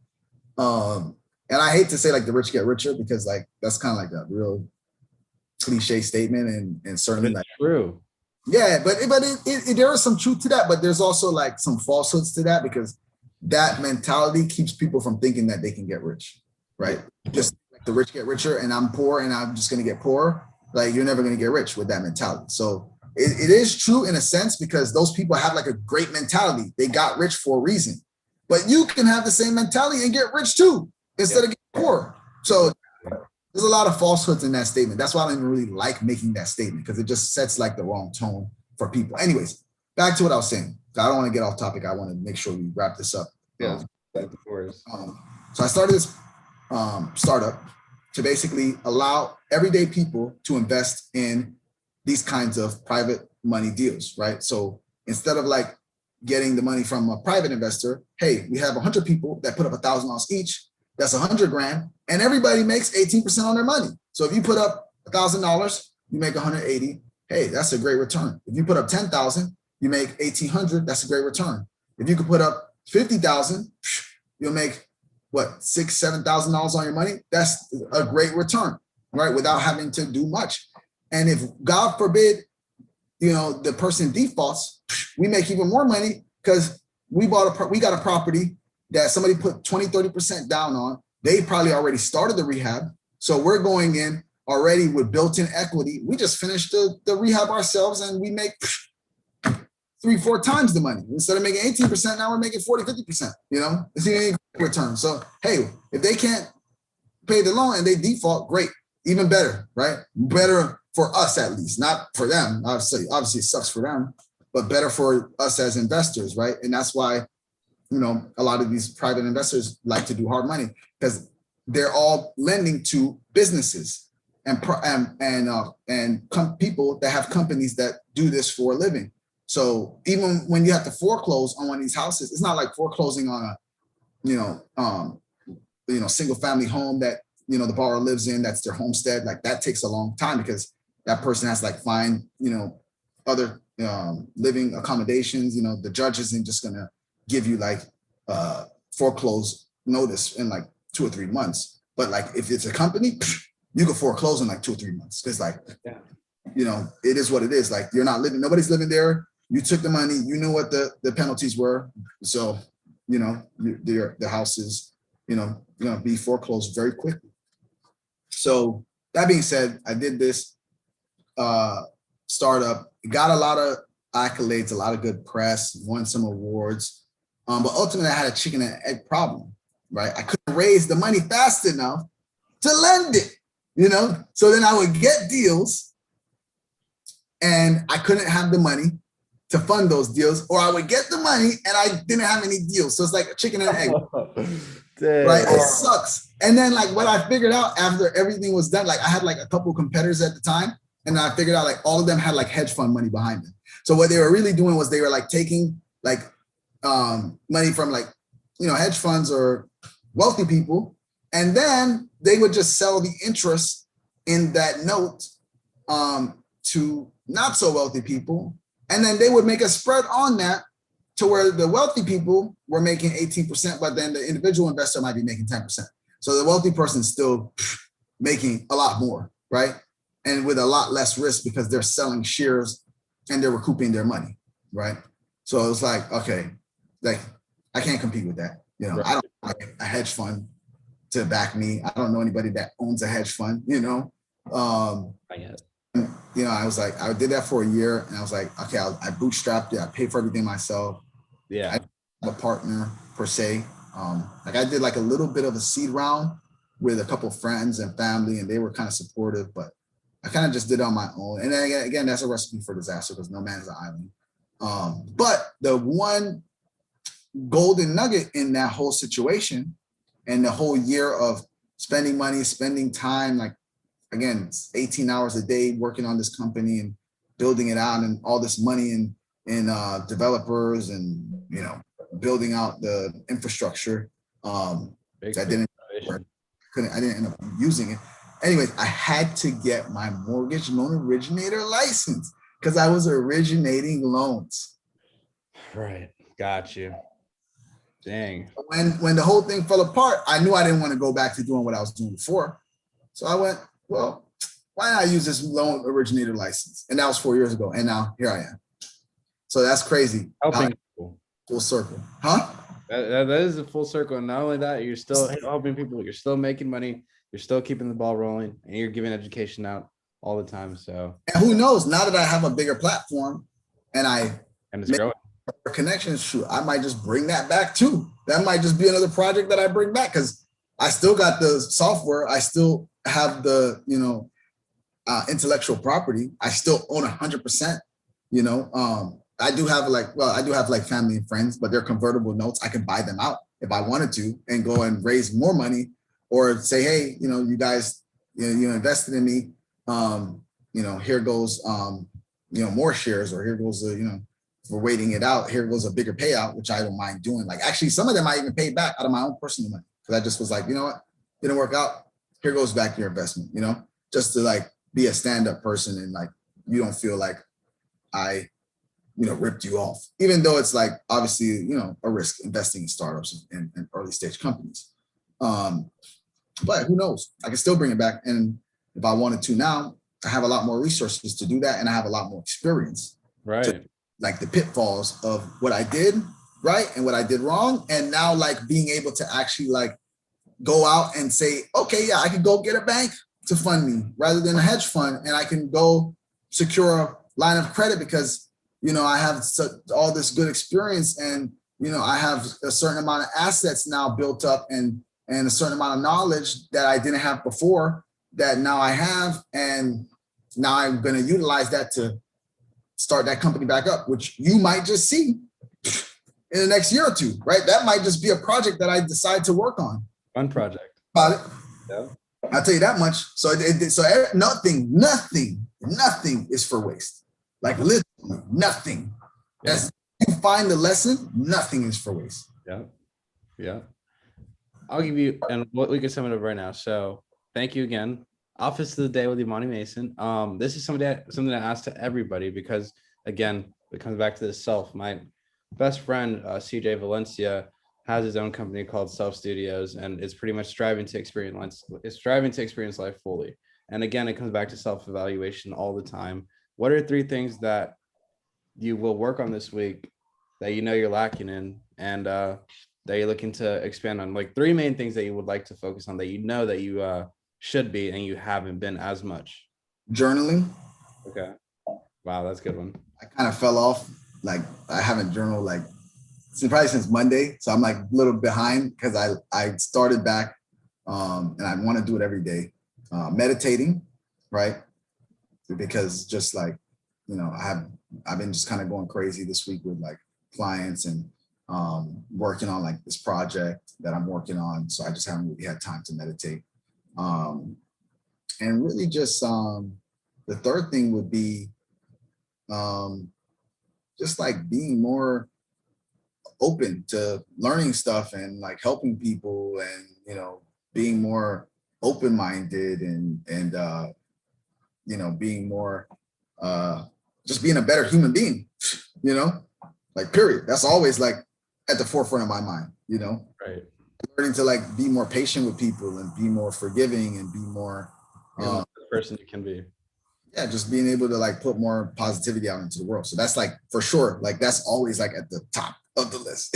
And I hate to say like the rich get richer, because like that's kind of like a real cliche statement, and certainly like true. Yeah, but there is some truth to that, but there's also like some falsehoods to that, because that mentality keeps people from thinking that they can get rich, right? Just like the rich get richer and I'm poor and I'm just going to get poorer. Like you're never going to get rich with that mentality. So it is true in a sense, because those people have like a great mentality. They got rich for a reason, but you can have the same mentality and get rich too, instead of getting poor. So there's a lot of falsehoods in that statement. That's why I don't even really like making that statement, because it just sets like the wrong tone for people. Anyways, back to what I was saying. I don't want to get off topic. I want to make sure we wrap this up. Yeah, of course. So I started this startup to basically allow everyday people to invest in these kinds of private money deals, right? So instead of like getting the money from a private investor, hey, we have 100 people that put up $1,000 each. That's $100,000, and everybody makes 18% on their money. So if you put up $1,000, you make 180. Hey, that's a great return. If you put up 10,000, you make 1,800. That's a great return. If you could put up 50,000, you'll make what, $6,000-$7,000 on your money. That's a great return, right? Without having to do much. And if God forbid, the person defaults, we make even more money, because we got a property that somebody put 20, 30% down on. They probably already started the rehab. So we're going in already with built-in equity. We just finished the rehab ourselves and we make 3-4 times the money. Instead of making 18%, now we're making 40-50%, you know, it's a return. So, hey, if they can't pay the loan and they default, great, even better, right? Better for us at least, not for them. Obviously it sucks for them, but better for us as investors, right? And that's why, you know, a lot of these private investors like to do hard money because they're all lending to businesses and people that have companies that do this for a living. So even when you have to foreclose on one of these houses, it's not like foreclosing on a, single family home that, you know, the borrower lives in, that's their homestead. Like that takes a long time because that person has to like find, you know, other living accommodations. You know, the judge isn't just gonna give you like foreclose notice in like 2 or 3 months. But like if it's a company, you can foreclose in like 2 or 3 months. Because like, you know, it is what it is. Like you're not living, nobody's living there. You took the money, you knew what the penalties were. So, you know, the house is, you know, going to be foreclosed very quickly. So that being said, I did this startup, got a lot of accolades, a lot of good press, won some awards. But ultimately I had a chicken and egg problem, right? I couldn't raise the money fast enough to lend it, you know? So then I would get deals and I couldn't have the money to fund those deals, or I would get the money and I didn't have any deals. So it's like a chicken and egg, right? It sucks. And then like what I figured out after everything was done, like I had like a couple competitors at the time, and I figured out like all of them had like hedge fund money behind them. So what they were really doing was they were like taking like money from like, you know, hedge funds or wealthy people, and then they would just sell the interest in that note to not so wealthy people. And then they would make a spread on that to where the wealthy people were making 18%, but then the individual investor might be making 10%. So the wealthy person's still making a lot more, right? And with a lot less risk because they're selling shares and they're recouping their money, right? So it was like, okay, like I can't compete with that. You know, right. I don't like a hedge fund to back me. I don't know anybody that owns a hedge fund, you know. I guess. You know, I was like, I did that for a year and I was like, okay, I bootstrapped it. I paid for everything myself. Yeah. I didn't have a partner per se. Like I did like a little bit of a seed round with a couple of friends and family, and they were kind of supportive, but I kind of just did it on my own. And then again, that's a recipe for disaster because no man is an island. But the one golden nugget in that whole situation and the whole year of spending money, spending time, like, again, it's 18 hours a day working on this company and building it out, and all this money in developers and, you know, building out the infrastructure. I didn't end up using it. Anyways, I had to get my mortgage loan originator license because I was originating loans. Right. Got you. Dang. When the whole thing fell apart, I knew I didn't want to go back to doing what I was doing before. So I went, well, why not use this loan originator license? And that was 4 years ago. And now here I am. So that's crazy. Helping people. Full circle. Huh? That is a full circle. And not only that, you're still helping people. You're still making money. You're still keeping the ball rolling. And you're giving education out all the time. So. And who knows? Now that I have a bigger platform and it's growing. Connections, shoot, I might just bring that back too. That might just be another project that I bring back because I still got the software. I still have the, you know, intellectual property. I still own 100%, you know. I do have like family and friends, but they're convertible notes. I can buy them out if I wanted to and go and raise more money, or say, hey, you know, you guys, you invested in me. You know, here goes, you know, more shares, or here goes, you know, we're waiting it out. Here goes a bigger payout, which I don't mind doing. Like actually, some of them I even paid back out of my own personal money because I just was like, you know what, didn't work out. Here goes back your investment. You know, just to like be a stand-up person and like you don't feel like I, you know, ripped you off, even though it's like obviously, you know, a risk investing in startups and early stage companies. But who knows? I can still bring it back, and if I wanted to now, I have a lot more resources to do that, and I have a lot more experience. Right. To, like the pitfalls of what I did right and what I did wrong, and now like being able to actually like go out and say, okay, yeah, I can go get a bank to fund me rather than a hedge fund, and I can go secure a line of credit because I have all this good experience, and I have a certain amount of assets now built up, and a certain amount of knowledge that I didn't have before that now I have, and now I'm going to utilize that to start that company back up, which you might just see in the next year or two, right? That might just be a project that I decide to work on. Fun project. About it. Yeah. I'll tell you that much. So nothing is for waste. Like literally nothing. Yeah. As you find the lesson, nothing is for waste. Yeah. Yeah. I'll give you, and we can sum it up right now. So thank you again. Office of the day with Yemani Mason. This is something I asked to everybody because again, it comes back to the self. My best friend, CJ Valencia, has his own company called Self Studios, and it's pretty much striving to experience life fully. And again, it comes back to self-evaluation all the time. What are 3 things that you will work on this week that you're lacking in, and that you're looking to expand on? Like 3 main things that you would like to focus on that that you should be and you haven't been as much. Journaling. Okay. Wow, that's a good one. I kind of fell off. Like I haven't journaled probably since Monday. So I'm like a little behind because I started back and I want to do it every day. Meditating, right? Because just like, I've been just kind of going crazy this week with like clients and working on like this project that I'm working on. So I just haven't really had time to meditate. And really just the third thing would be just like being more open to learning stuff and like helping people and, being more open-minded and being more, just being a better human being, like period. That's always like at the forefront of my mind, Right. Learning to like be more patient with people and be more forgiving and be more the person you can be. Yeah, just being able to like put more positivity out into the world. So that's like for sure, like that's always like at the top of the list.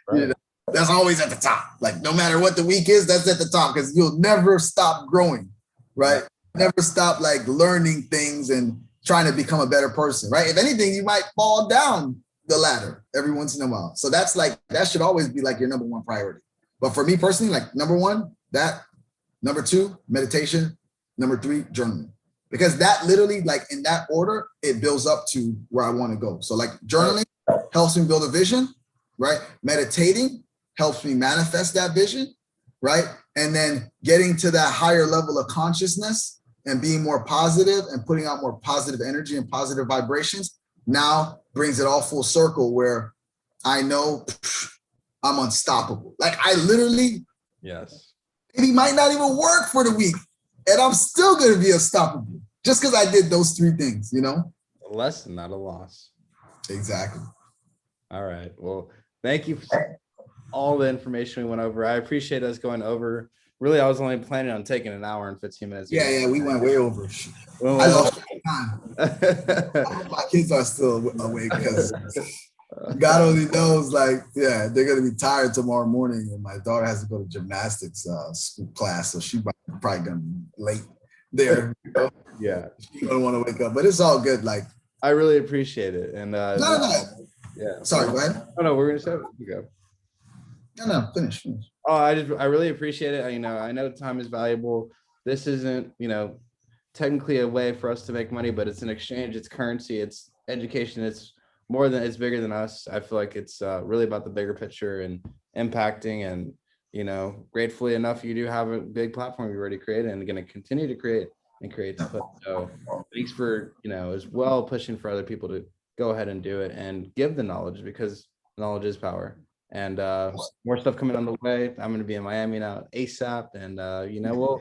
Right. That's always at the top. Like no matter what the week is, that's at the top because you'll never stop growing, right? Never stop like learning things and trying to become a better person, right? If anything, you might fall down the ladder every once in a while. So that's like, that should always be like your number 1 priority. But for me personally, like number 1, that, number 2, meditation, number 3, journaling. Because that literally, like in that order, it builds up to where I want to go. So like journaling helps me build a vision, right? Meditating helps me manifest that vision, right? And then getting to that higher level of consciousness and being more positive and putting out more positive energy and positive vibrations now brings it all full circle where I know I'm unstoppable. Like I literally, yes, it might not even work for the week and I'm still going to be unstoppable just because I did those 3 things, A lesson, not a loss. Exactly. All right. Well, thank you for all the information we went over. I appreciate us going over. Really, I was only planning on taking an hour and 15 minutes. Yeah, we went way over. Well, I lost time. My kids are still awake because God only knows, like, yeah, they're going to be tired tomorrow morning. And my daughter has to go to gymnastics school class. So she's probably going to be late there. Yeah. She don't want to wake up, but it's all good. Like, I really appreciate it. And no. Yeah. Sorry, go ahead. Oh, no, we're going to say it. You go. No, finish. Oh, I really appreciate it. I know time is valuable. This isn't, technically a way for us to make money, but it's an exchange, it's currency, it's education, it's bigger than us. I feel like it's really about the bigger picture and impacting, and gratefully enough, you do have a big platform you've already created and going to continue to create to put. So thanks for, as well pushing for other people to go ahead and do it and give the knowledge, because knowledge is power. And more stuff coming on the way. I'm going to be in Miami now ASAP, and we'll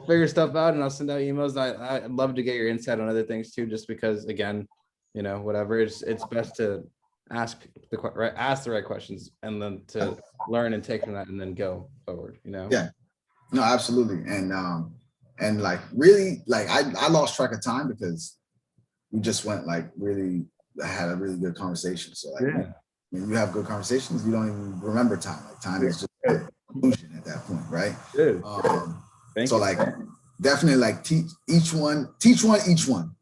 figure stuff out, and I'll send out emails. I'd love to get your insight on other things too, just because, again, whatever, it's best to ask the right questions and then to learn and take from that and then go forward. Yeah, no, absolutely. And like really, like I lost track of time because we just went like really had a really good conversation. So like, when you have good conversations, you don't even remember time. Like time is just conclusion at that point, right? Dude, thank So you. like definitely like teach each one,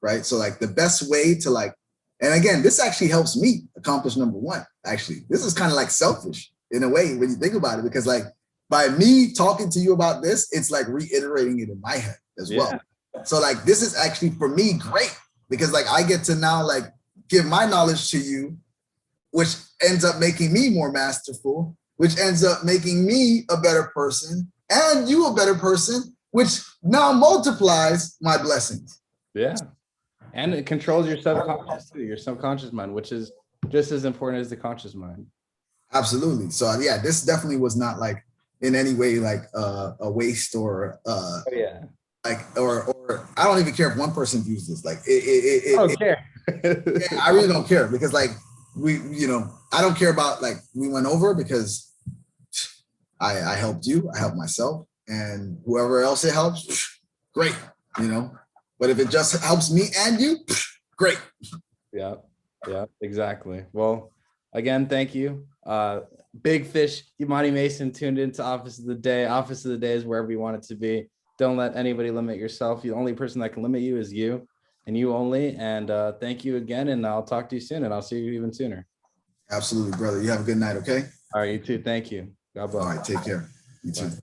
right? So like the best way to like, and again, this actually helps me accomplish number one. Actually, this is kind of like selfish in a way when you think about it, because like by me talking to you about this, it's like reiterating it in my head as well. So like this is actually for me great, because like I get to now like give my knowledge to you, which ends up making me more masterful, which ends up making me a better person and you a better person, which now multiplies my blessings. Yeah. And it controls your subconscious too, your subconscious mind, which is just as important as the conscious mind. Absolutely. So yeah, this definitely was not like in any way like a waste or like or I don't even care if one person views this. Like I don't care. Yeah, I really don't care, because like I don't care about like we went over, because I helped you, I helped myself, and whoever else it helps, great, But if it just helps me and you, great. Yeah, exactly. Well, again, thank you. Big Fish, Yemani Mason tuned into Office of the Day. Office of the Day is wherever you want it to be. Don't let anybody limit yourself. The only person that can limit you is you, and you only. And thank you again, and I'll talk to you soon, and I'll see you even sooner. Absolutely, brother. You have a good night, okay? All right, you too. Thank you. God bless. All right, take care. You too. Bye.